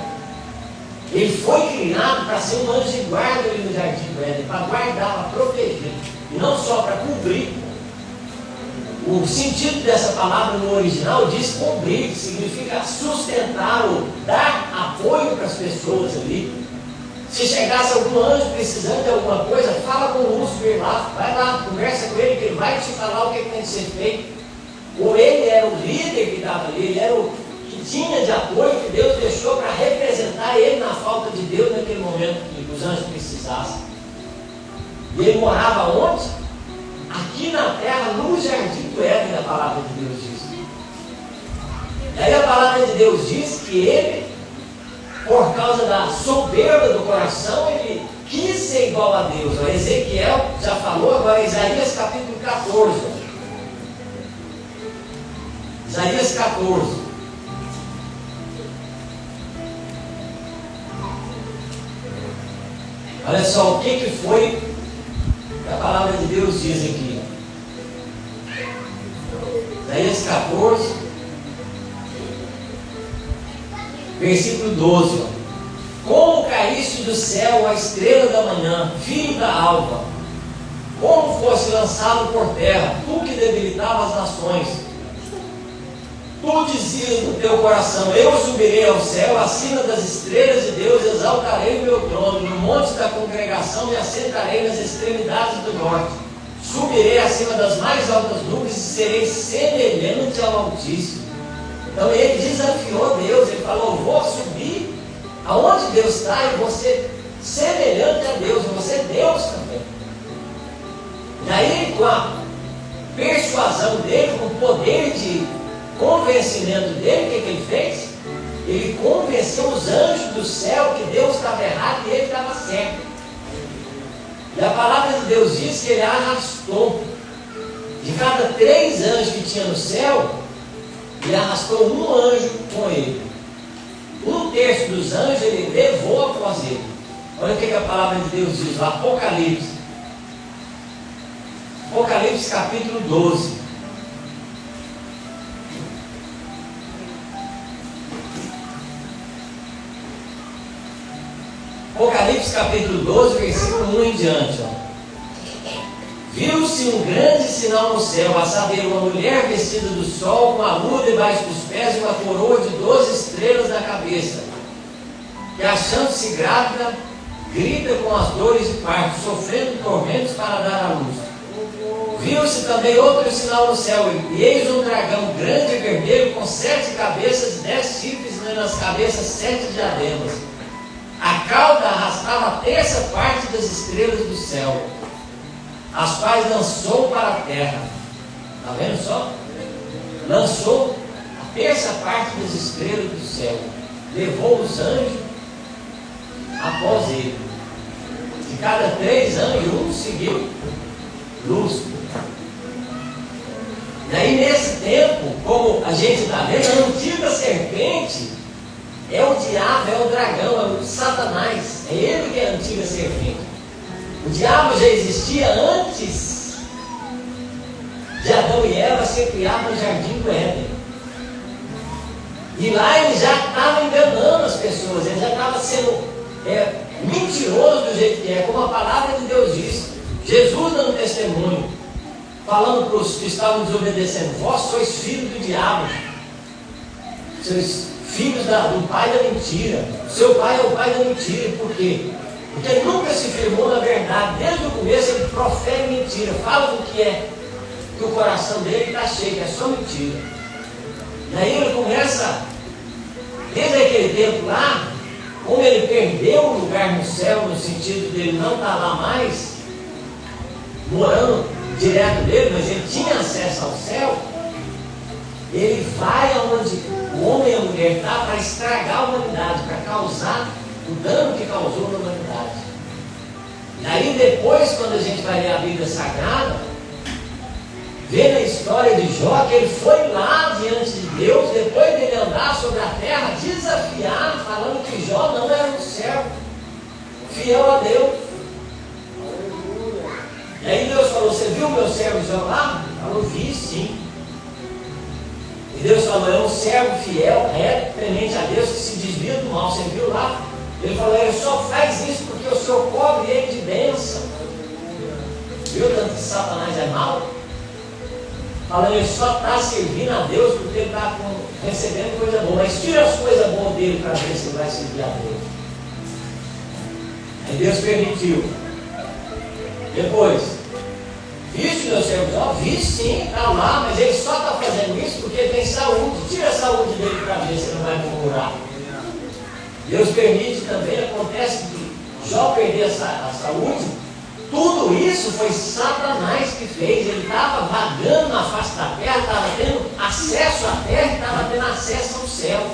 Ele foi criado para ser um anjo de guarda ali no Jardim do Éden, para guardar, para proteger, e não só para cobrir. O sentido dessa palavra no original diz cobrir, que significa sustentar ou dar apoio para as pessoas ali. Se chegasse algum anjo precisando de alguma coisa, fala com o Lúcifer lá, vai lá, conversa com ele, que ele vai te falar o que tem que ser feito. Ou ele era o líder que estava ali, ele era o que tinha de apoio que Deus deixou para representar ele na falta de Deus naquele momento que os anjos precisassem. E ele morava onde? Aqui na terra, no jardim do Éden, a palavra de Deus diz. E aí a palavra de Deus diz que ele, por causa da soberba do coração, ele quis ser igual a Deus. O Ezequiel já falou, agora Isaías capítulo 14. Isaías 14. Olha só o que foi que a palavra de Deus diz aqui. Isaías 14, versículo 12. Como caíste do céu a estrela da manhã, filho da alva, como fosse lançado por terra, tu que debilitava as nações. Tu dizias no teu coração: eu subirei ao céu, acima das estrelas de Deus, exaltarei o meu trono, no monte da congregação me assentarei nas extremidades do norte. Subirei acima das mais altas nuvens e serei semelhante ao Altíssimo. Então ele desafiou Deus, ele falou: vou subir aonde Deus está e vou ser semelhante a Deus, eu vou ser Deus também. E aí, com a persuasão dele, com o poder de convencimento dele, o que ele fez? Ele convenceu os anjos do céu que Deus estava errado e ele estava certo. E a palavra de Deus diz que ele arrastou. De cada 3 anjos que tinha no céu, ele arrastou um anjo com ele. 1/3 dos anjos ele levou após ele. Olha o que a palavra de Deus diz lá, Apocalipse. Apocalipse capítulo 12. Apocalipse capítulo 12, versículo 1 em diante. Viu-se um grande sinal no céu, a saber, uma mulher vestida do sol, com a lua debaixo dos pés e uma coroa de 12 estrelas na cabeça, que achando-se grávida, grita com as dores de parto, sofrendo tormentos para dar à luz. Viu-se também outro sinal no céu, e eis um dragão grande e vermelho, com 7 cabeças e 10 chifres, e nas cabeças 7 diademas. A cauda arrastava a 1/3 das estrelas do céu, as quais lançou para a terra. Está vendo só? Lançou a 1/3 das estrelas do céu. Levou os anjos após ele. De cada 3 anjos, um seguiu luz. E aí nesse tempo, como a gente está vendo, a antiga serpente é o diabo, é o dragão, é o Satanás. É ele que é a antiga serpente. O diabo já existia antes de Adão e Eva ser criados no jardim do Éden. E lá ele já estava enganando as pessoas, ele já estava sendo mentiroso do jeito que é, como a palavra de Deus diz. Jesus dando testemunho, falando para os que estavam desobedecendo: vós sois filhos do diabo, sois filhos do pai da mentira. Seu pai é o pai da mentira. Por quê? Porque ele nunca se firmou na verdade. Desde o começo ele profere mentira, fala do que é, que o coração dele está cheio, que é só mentira. E aí ele começa, desde aquele tempo lá, como ele perdeu o lugar no céu, no sentido dele não estar lá mais, morando direto dele, mas ele tinha acesso ao céu. Ele vai aonde o homem e a mulher estão para estragar a humanidade, para causar o dano que causou na humanidade. E aí depois, quando a gente vai ler a Bíblia Sagrada, vê na história de Jó que ele foi lá diante de Deus, depois dele andar sobre a terra, desafiar, falando que Jó não era um servo fiel a Deus. E aí Deus falou: você viu meu servo Jó lá? Ele falou: vi sim. E Deus falou: é um servo fiel, reto, temente a Deus, que se desvia do mal. Você viu lá? Ele falou: ele só faz isso porque o Senhor cobre ele de bênção. Viu tanto que Satanás é mau? Falando, ele só está servindo a Deus porque ele está recebendo coisa boa. Mas tira as coisas boas dele para ver se ele vai servir a Deus. Aí Deus permitiu. Depois, viste meu servo Jó? Vi sim, está lá, mas ele só está fazendo isso porque ele tem saúde. Tira a saúde dele para ver se ele não vai murmurar. Deus permite também, acontece que Jó perder a saúde. Tudo isso foi Satanás que fez. Ele estava vagando na face da terra, estava tendo acesso à terra e estava tendo acesso ao céu.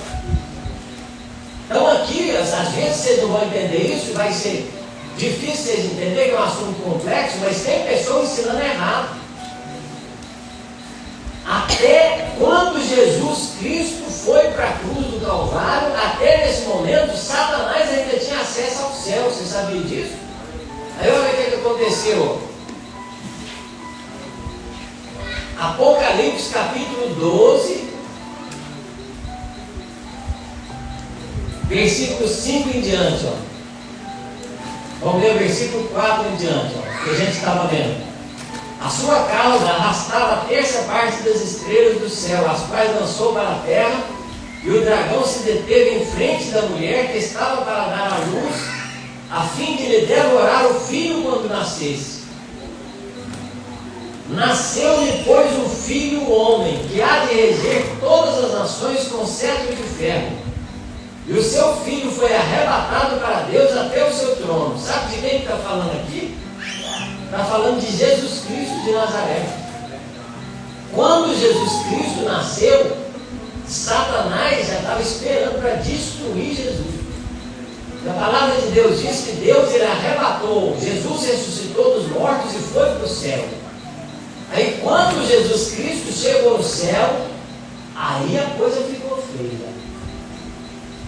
Então aqui, às vezes vocês não vão entender isso, vai ser difícil vocês entenderem, que é um assunto complexo, mas tem pessoas ensinando errado. Até quando Jesus Cristo foi para a cruz do Calvário, até nesse momento, Satanás ainda tinha acesso ao céu. Você sabia disso? Aí olha o que aconteceu. Apocalipse capítulo 12, versículo 5 em diante. Vamos ler o versículo 4 em diante, que a gente estava vendo. A sua cauda arrastava a 1/3 das estrelas do céu, as quais lançou para a terra, e o dragão se deteve em frente da mulher que estava para dar à luz, a fim de lhe devorar o filho quando nascesse. Nasceu-lhe, pois, um filho homem, que há de reger todas as nações com cetro de ferro. E o seu filho foi arrebatado para Deus até o seu trono. Sabe de quem está falando aqui? Está falando de Jesus Cristo de Nazaré. Quando Jesus Cristo nasceu, Satanás já estava esperando para destruir Jesus. A palavra de Deus diz que Deus ele arrebatou, Jesus ressuscitou dos mortos e foi para o céu. Aí quando Jesus Cristo chegou no céu, aí a coisa ficou feia.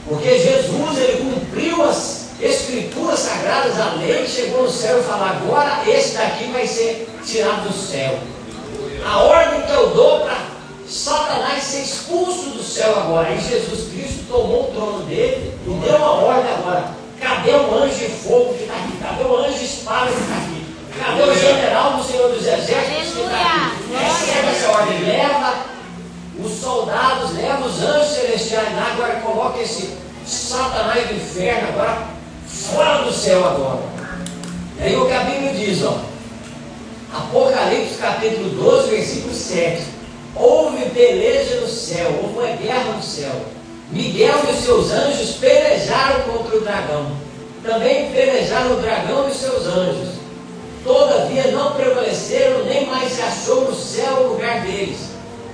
Porque Jesus ele cumpriu as escrituras sagradas, a lei, chegou no céu e falou: agora esse daqui vai ser tirado do céu. A ordem que eu dou para Satanás ser expulso do céu agora. Aí Jesus Cristo tomou o trono dele e deu uma ordem agora. Cadê o anjo de fogo que está aqui? Cadê o anjo de espada que está aqui? Cadê o general do Senhor dos Exércitos que está aqui? Recebe essa ordem, leva os soldados, leva os anjos celestiais lá, agora coloca esse Satanás do inferno agora fora do céu agora. E aí o que a Bíblia diz, ó, Apocalipse capítulo 12, versículo 7. Houve peleja no céu, houve uma guerra no céu. Miguel e os seus anjos pelejaram contra o dragão. Também pelejaram o dragão e os seus anjos. Todavia não prevaleceram, nem mais se achou no céu o lugar deles.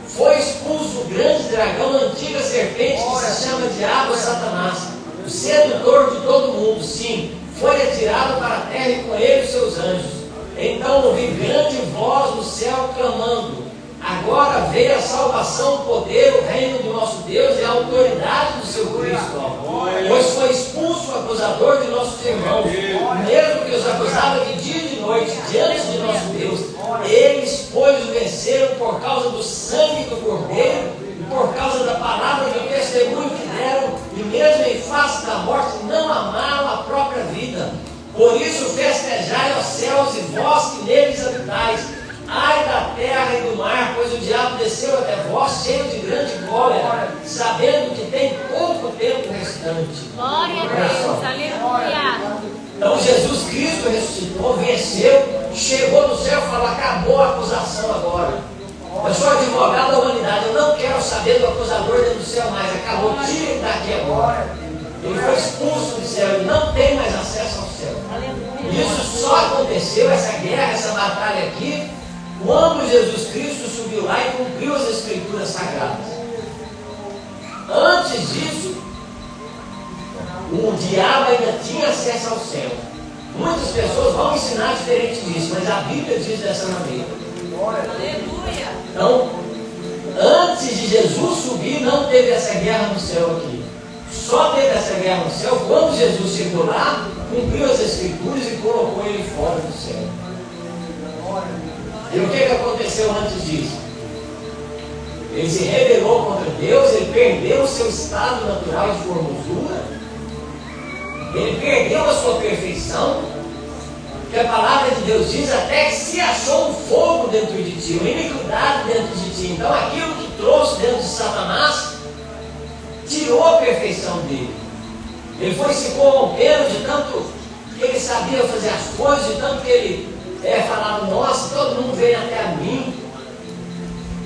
Foi expulso o grande dragão, a antiga serpente que se chama Diabo, Satanás, o sedutor de todo mundo. Sim, foi retirado para a terra e com ele os seus anjos. Então ouvi grande voz no céu clamando: agora veio a salvação, o poder, o reino do nosso Deus e a autoridade do seu Cristo. Pois foi expulso o acusador de nossos irmãos, mesmo que os acusava de dia e de noite diante de nosso Deus. Eles, pois, o venceram por causa do sangue do Cordeiro e por causa da palavra do testemunho que deram, e mesmo em face da morte não amaram a própria vida. Por isso festejai, ó céus, e vós que neles habitais. Ai da terra e do mar, pois o diabo desceu até vós cheio de grande cólera, sabendo que tem pouco tempo restante. Glória a Deus, aleluia. Então Jesus Cristo ressuscitou, venceu, chegou no céu e falou: acabou a acusação agora. Eu sou advogado da humanidade, eu não quero saber do acusador dentro do céu mais. Acabou, tire ele daqui agora. Ele foi expulso do céu, ele não tem mais acesso ao céu. Isso só aconteceu, essa guerra, essa batalha aqui, quando Jesus Cristo subiu lá e cumpriu as Escrituras Sagradas. Antes disso, o diabo ainda tinha acesso ao céu. Muitas pessoas vão ensinar diferente disso, mas a Bíblia diz dessa maneira. Aleluia. Então, antes de Jesus subir, não teve essa guerra no céu aqui. Só teve essa guerra no céu quando Jesus chegou lá, cumpriu as Escrituras e colocou ele fora do céu. E o que aconteceu antes disso? Ele se rebelou contra Deus, ele perdeu o seu estado natural de formosura, ele perdeu a sua perfeição, que a palavra de Deus diz até que se achou um fogo dentro de ti, uma iniquidade dentro de ti. Então aquilo que trouxe dentro de Satanás tirou a perfeição dele. Ele foi se corrompendo de tanto que ele sabia fazer as coisas, de tanto que ele falava: nossa, todo mundo vem até a mim,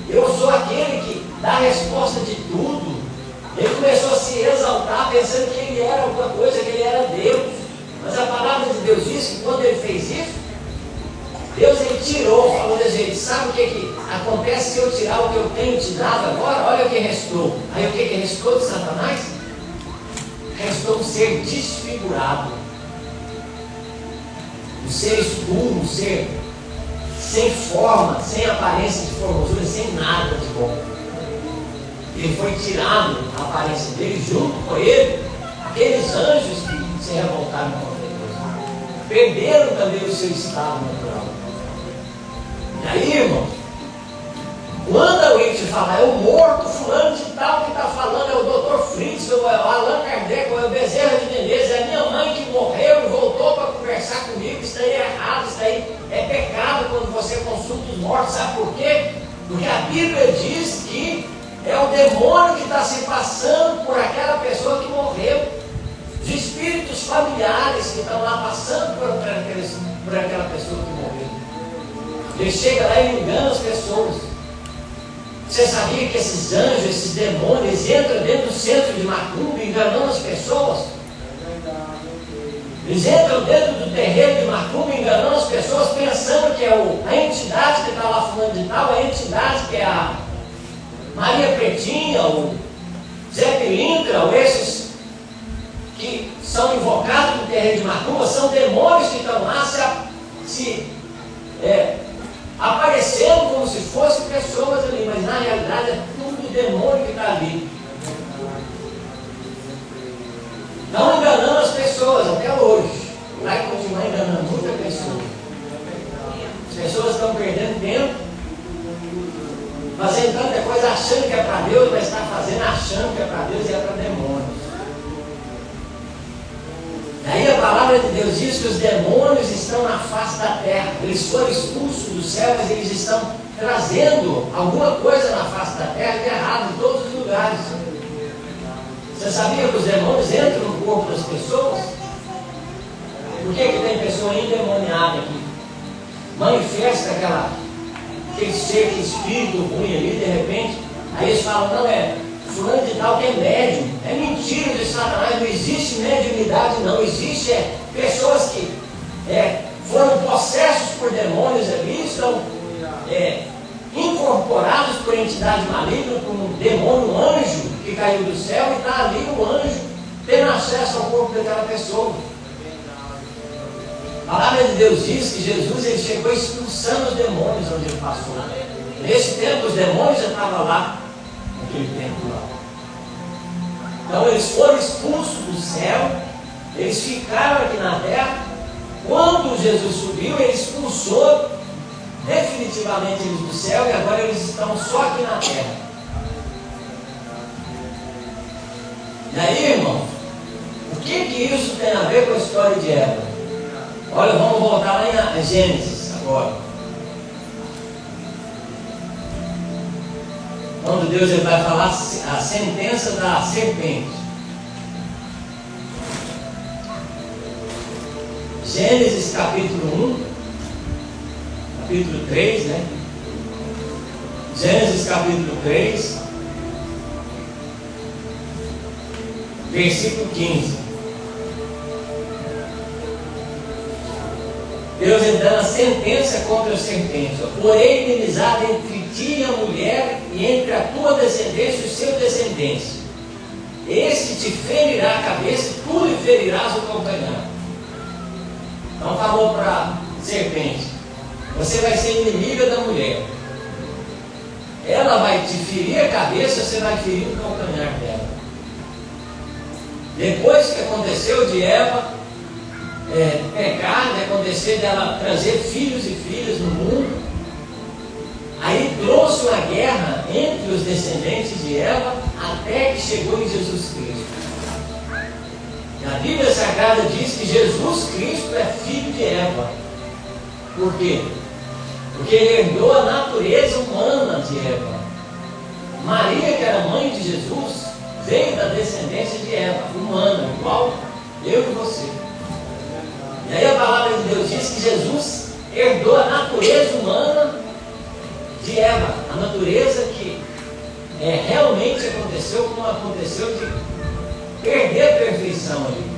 eu sou aquele que dá a resposta de tudo. Ele começou a se exaltar pensando que ele era alguma coisa, que ele era Deus. Mas a palavra de Deus diz que quando ele fez isso, Deus ele tirou, falou da gente: sabe o que acontece se eu tirar o que eu tenho te dado agora? Olha o que restou. Aí o que restou de Satanás? Restou um ser desfigurado, um ser escuro, um ser sem forma, sem aparência de formosura, sem nada de bom. Ele foi tirado a aparência dele, junto com ele, aqueles anjos que se revoltaram contra Deus. Perderam também o seu estado natural. E aí, irmão, quando alguém te falar: é o morto fulano de tal que está falando, é o Dr. Fritz, é o Allan Kardec, é o Bezerra de Menezes, é a minha mãe que morreu e voltou para conversar comigo, isso daí é errado, isso daí é pecado quando você consulta os mortos. Sabe por quê? Porque a Bíblia diz que é o demônio que está se passando por aquela pessoa que morreu, os espíritos familiares que estão lá passando por aquela pessoa que morreu. Ele chega lá e engana as pessoas. Você sabia que esses anjos, esses demônios, entram dentro do centro de Macumba enganando as pessoas? Eles entram dentro do terreiro de Macumba enganando as pessoas, pensando que é a entidade que está lá falando de tal, a entidade que é a Maria Pretinha, o Zé Pilintra, ou esses que são são invocados no terreiro de Macumba são demônios que estão lá aparecendo como se fossem pessoas ali, mas na realidade é tudo demônio que está ali. Estão enganando as pessoas até hoje. Vai continuar enganando muita pessoa. As pessoas estão perdendo tempo, fazendo tanta coisa achando que é para Deus, mas está fazendo achando que é para Deus e é para demônios. Daí a palavra de Deus diz que os demônios estão na face da terra. Eles foram expulsos do céu, mas eles estão trazendo alguma coisa na face da terra de errado em todos os lugares. Você sabia que os demônios entram no corpo das pessoas? Por que tem pessoa endemoniada aqui? Manifesta aquele ser, aquele espírito ruim ali, de repente, aí eles falam, não é fulano de tal que é médium. É mentira de Satanás, não existe mediunidade, não. Existe pessoas que foram possessos por demônios ali, estão incorporados por entidade maligna, por um demônio, um anjo que caiu do céu, e está ali o anjo tendo acesso ao corpo daquela pessoa. A palavra de Deus diz que Jesus ele chegou expulsando os demônios onde ele passou. Nesse tempo os demônios já estavam lá, naquele tempo lá. Então eles foram expulsos do céu, eles ficaram aqui na terra. Quando Jesus subiu, ele expulsou definitivamente eles do céu, e agora eles estão só aqui na terra. E aí, irmãos, o que isso tem a ver com a história de Eva? Olha, vamos voltar lá em Gênesis agora. Quando Deus ele vai falar a sentença da serpente. Gênesis capítulo 1, capítulo 3, né? Gênesis capítulo 3, versículo 15. Deus dando a sentença contra a serpente. Porém, inimizade entre ti e a mulher, e entre a tua descendência e o seu descendente. Este te ferirá a cabeça, e tu lhe ferirás o calcanhar. Então falou para a serpente: você vai ser inimiga da mulher. Ela vai te ferir a cabeça, você vai ferir o calcanhar dela. Depois que aconteceu de Eva pecar, de acontecer dela trazer filhos e filhas no mundo, aí trouxe uma guerra entre os descendentes de Eva até que chegou em Jesus Cristo. E a Bíblia Sagrada diz que Jesus Cristo é filho de Eva. Por quê? Porque ele herdou a natureza humana de Eva. Maria, que era mãe de Jesus, veio da descendência de Eva, humana, igual eu e você. E aí a palavra de Deus diz que Jesus herdou a natureza humana de Eva, a natureza que realmente aconteceu como aconteceu, de perder a perfeição ali.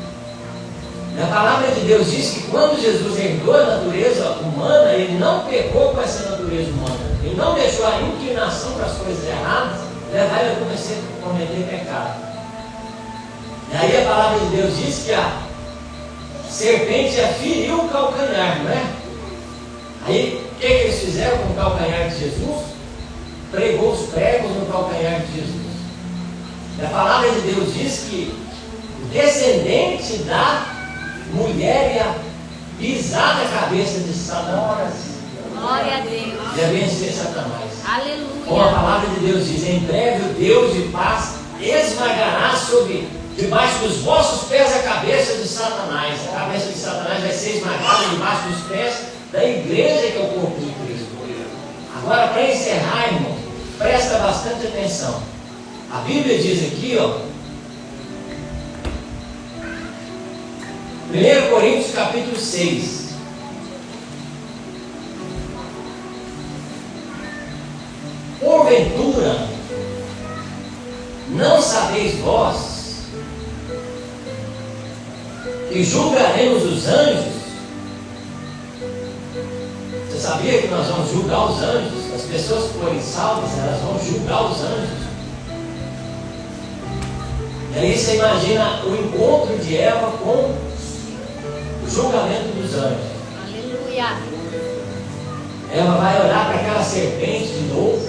E a palavra de Deus diz que quando Jesus herdou a natureza humana, ele não pecou com essa natureza humana, ele não deixou a inclinação para as coisas erradas levar ele a cometer pecado. E aí a palavra de Deus diz que a serpente feriu o calcanhar, não é? Aí o que eles fizeram com o calcanhar de Jesus? Pregou os pregos no calcanhar de Jesus. E a palavra de Deus diz que o descendente da mulher ia pisar na cabeça de Satanás. Glória a Deus. Ia vencer Satanás. Aleluia. Como a palavra de Deus diz: em breve o Deus de paz esmagará debaixo dos vossos pés a cabeça de Satanás. A cabeça de Satanás vai ser esmagada debaixo dos pés da igreja, que é o corpo de Cristo. Agora, para encerrar, irmão, presta bastante atenção. A Bíblia diz aqui, 1 Coríntios capítulo 6. Porventura, não sabeis vós que julgaremos os anjos? Você sabia que nós vamos julgar os anjos? As pessoas que forem salvas, elas vão julgar os anjos. E aí você imagina o encontro de Eva com o julgamento dos anjos. Aleluia. Ela vai olhar para aquela serpente de novo.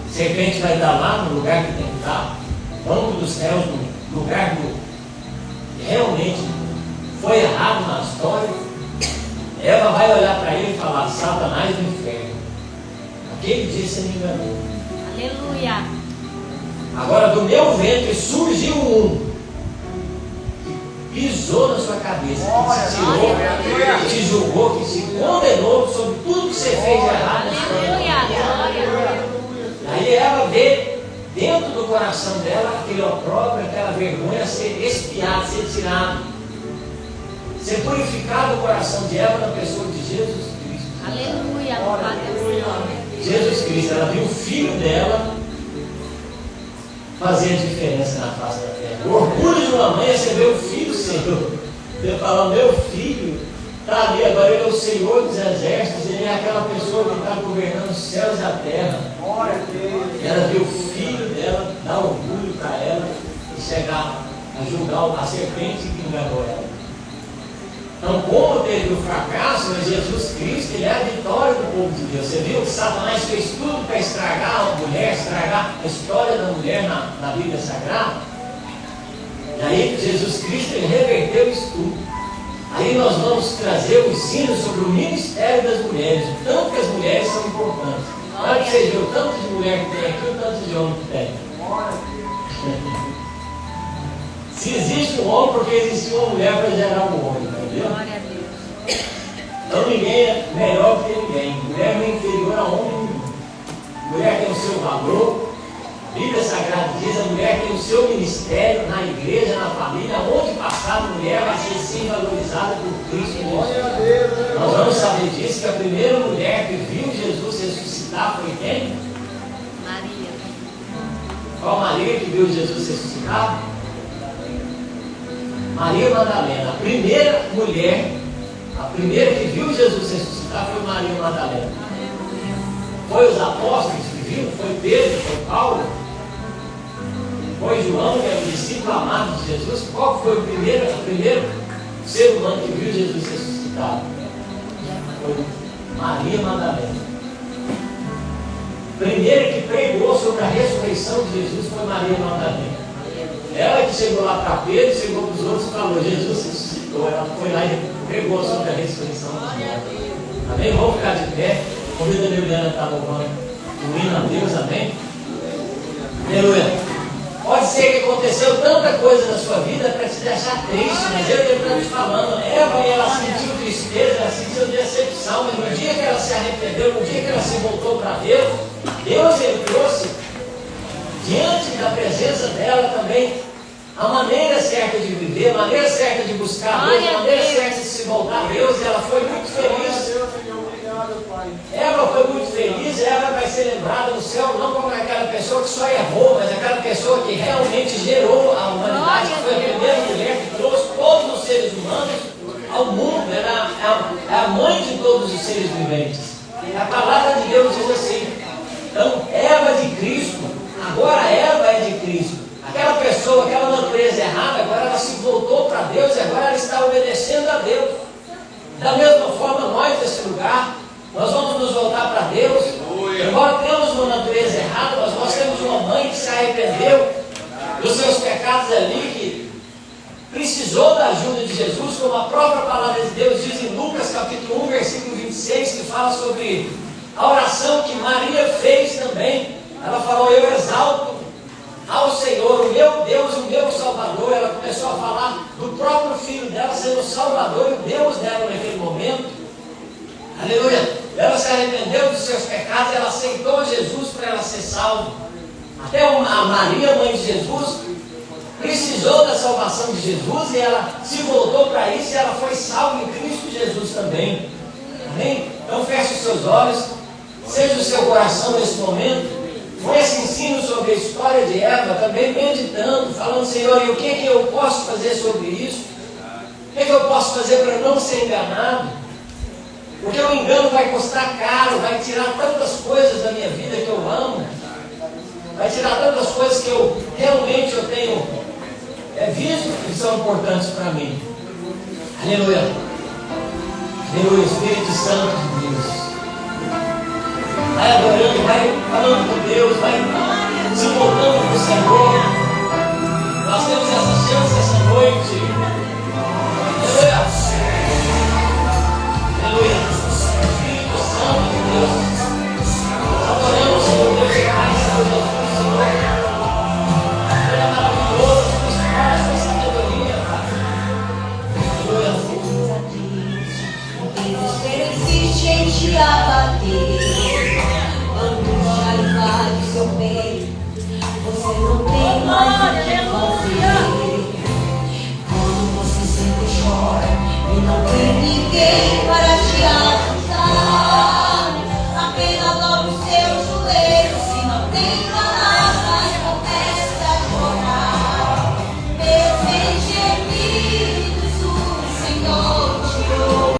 A serpente vai estar lá no lugar que tem que estar, no banco dos céus, no lugar que realmente foi errado na história. Eva vai olhar para ele e falar: Satanás do inferno, aquele dia você me enganou. Aleluia. Agora do meu ventre surgiu um que pisou na sua cabeça, que te tirou, que te julgou, que te condenou sobre tudo que você fez de errado na história. Aleluia. Aí ela vê dentro do coração dela aquele opróbrio, aquela vergonha ser expiada, ser tirado, ser purificado o coração de Eva na pessoa de Jesus Cristo. Aleluia. Louvado é o Senhor. Jesus Cristo, ela viu o filho dela fazer a diferença na face da terra. O orgulho de uma mãe é você ver o filho seu. Você fala: meu filho está ali, agora ele é o Senhor dos exércitos, ele é aquela pessoa que está governando os céus e a terra. Ela viu o filho dela, dar orgulho para ela e chegar a julgar a serpente que enganou ela. Então, como teve o fracasso, mas Jesus Cristo, ele é a vitória do povo de Deus. Você viu que Satanás fez tudo para estragar a mulher, estragar a história da mulher na Bíblia Sagrada? E aí Jesus Cristo, ele reverteu isso tudo. Aí nós vamos trazer o ensino sobre o ministério das mulheres, o tanto que as mulheres são importantes. Olha que você viu o tanto de mulher que tem aqui, o tanto de homem que tem. Se existe um homem, porque existe uma mulher para gerar um homem, entendeu? Glória a Deus. Então ninguém é melhor que ninguém. Mulher não é inferior a homem nenhum. Mulher tem o seu valor. A Bíblia Sagrada diz: a mulher tem o seu ministério na igreja, na família. Onde passar a mulher vai ser sim valorizada por Cristo mesmo. Nós vamos saber disso, que a primeira mulher que viu Jesus ressuscitar foi quem? Maria. Qual Maria que viu Jesus ressuscitar? Maria Madalena. A primeira mulher, a primeira que viu Jesus ressuscitar foi Maria Madalena. Foi os apóstolos que viram? Foi Pedro? Foi Paulo? Foi João, que era o discípulo amado de Jesus? Qual foi o primeiro ser humano que viu Jesus ressuscitado? Foi Maria Madalena. A primeira que pregou sobre a ressurreição de Jesus foi Maria Madalena. Ela que chegou lá para Pedro, chegou para os outros e falou: Jesus ressuscitou. Ela foi lá e pregou sobre a ressurreição de Jesus. Amém? Vamos ficar de pé. Convida a Juliana a estar louvando o hino a Deus. Amém? Aleluia. Pode ser que aconteceu tanta coisa na sua vida para te deixar triste, mas eu estou te falando, Eva, ela sentiu tristeza, ela sentiu decepção, mas no dia que ela se arrependeu, no dia que ela se voltou para Deus, Deus, ele trouxe diante da presença dela também a maneira certa de viver, a maneira certa de buscar Deus, a maneira certa de se voltar a Deus, e ela foi muito feliz. Eva foi muito feliz. Eva vai ser lembrada no céu não como aquela pessoa que só errou, mas aquela pessoa que realmente gerou a humanidade, que foi a primeira mulher que trouxe todos os seres humanos ao mundo. Ela é a mãe de todos os seres viventes. A palavra de Deus diz assim: então, Eva de Cristo, agora Eva é de Cristo. Aquela pessoa, aquela natureza errada, agora ela se voltou para Deus e agora ela está obedecendo a Deus. Da mesma forma, nós nesse lugar, nós vamos nos voltar para Deus. Embora tenhamos uma natureza errada, mas nós temos uma mãe que se arrependeu dos seus pecados ali, que precisou da ajuda de Jesus, como a própria palavra de Deus diz em Lucas capítulo 1, versículo 26, que fala sobre a oração que Maria fez também. Ela falou: eu exalto ao Senhor, o meu Deus e o meu Salvador. Ela começou a falar do próprio filho dela sendo o Salvador e o Deus dela naquele momento. Aleluia! Ela se arrependeu dos seus pecados, ela aceitou Jesus para ela ser salva. Até a Maria, mãe de Jesus, precisou da salvação de Jesus e ela se voltou para isso e ela foi salva em Cristo Jesus também. Amém? Então feche os seus olhos, seja o seu coração nesse momento, com esse ensino sobre a história de Eva, também meditando, falando: Senhor, e o que eu posso fazer sobre isso? O que eu posso fazer para não ser enganado? Porque o engano vai custar caro, vai tirar tantas coisas da minha vida que eu amo. Vai tirar tantas coisas que eu realmente tenho visto que são importantes para mim. Aleluia. Aleluia, Espírito Santo de Deus. Vai adorando, vai falando com Deus, vai se voltando para o Senhor. Nós temos essa chance essa noite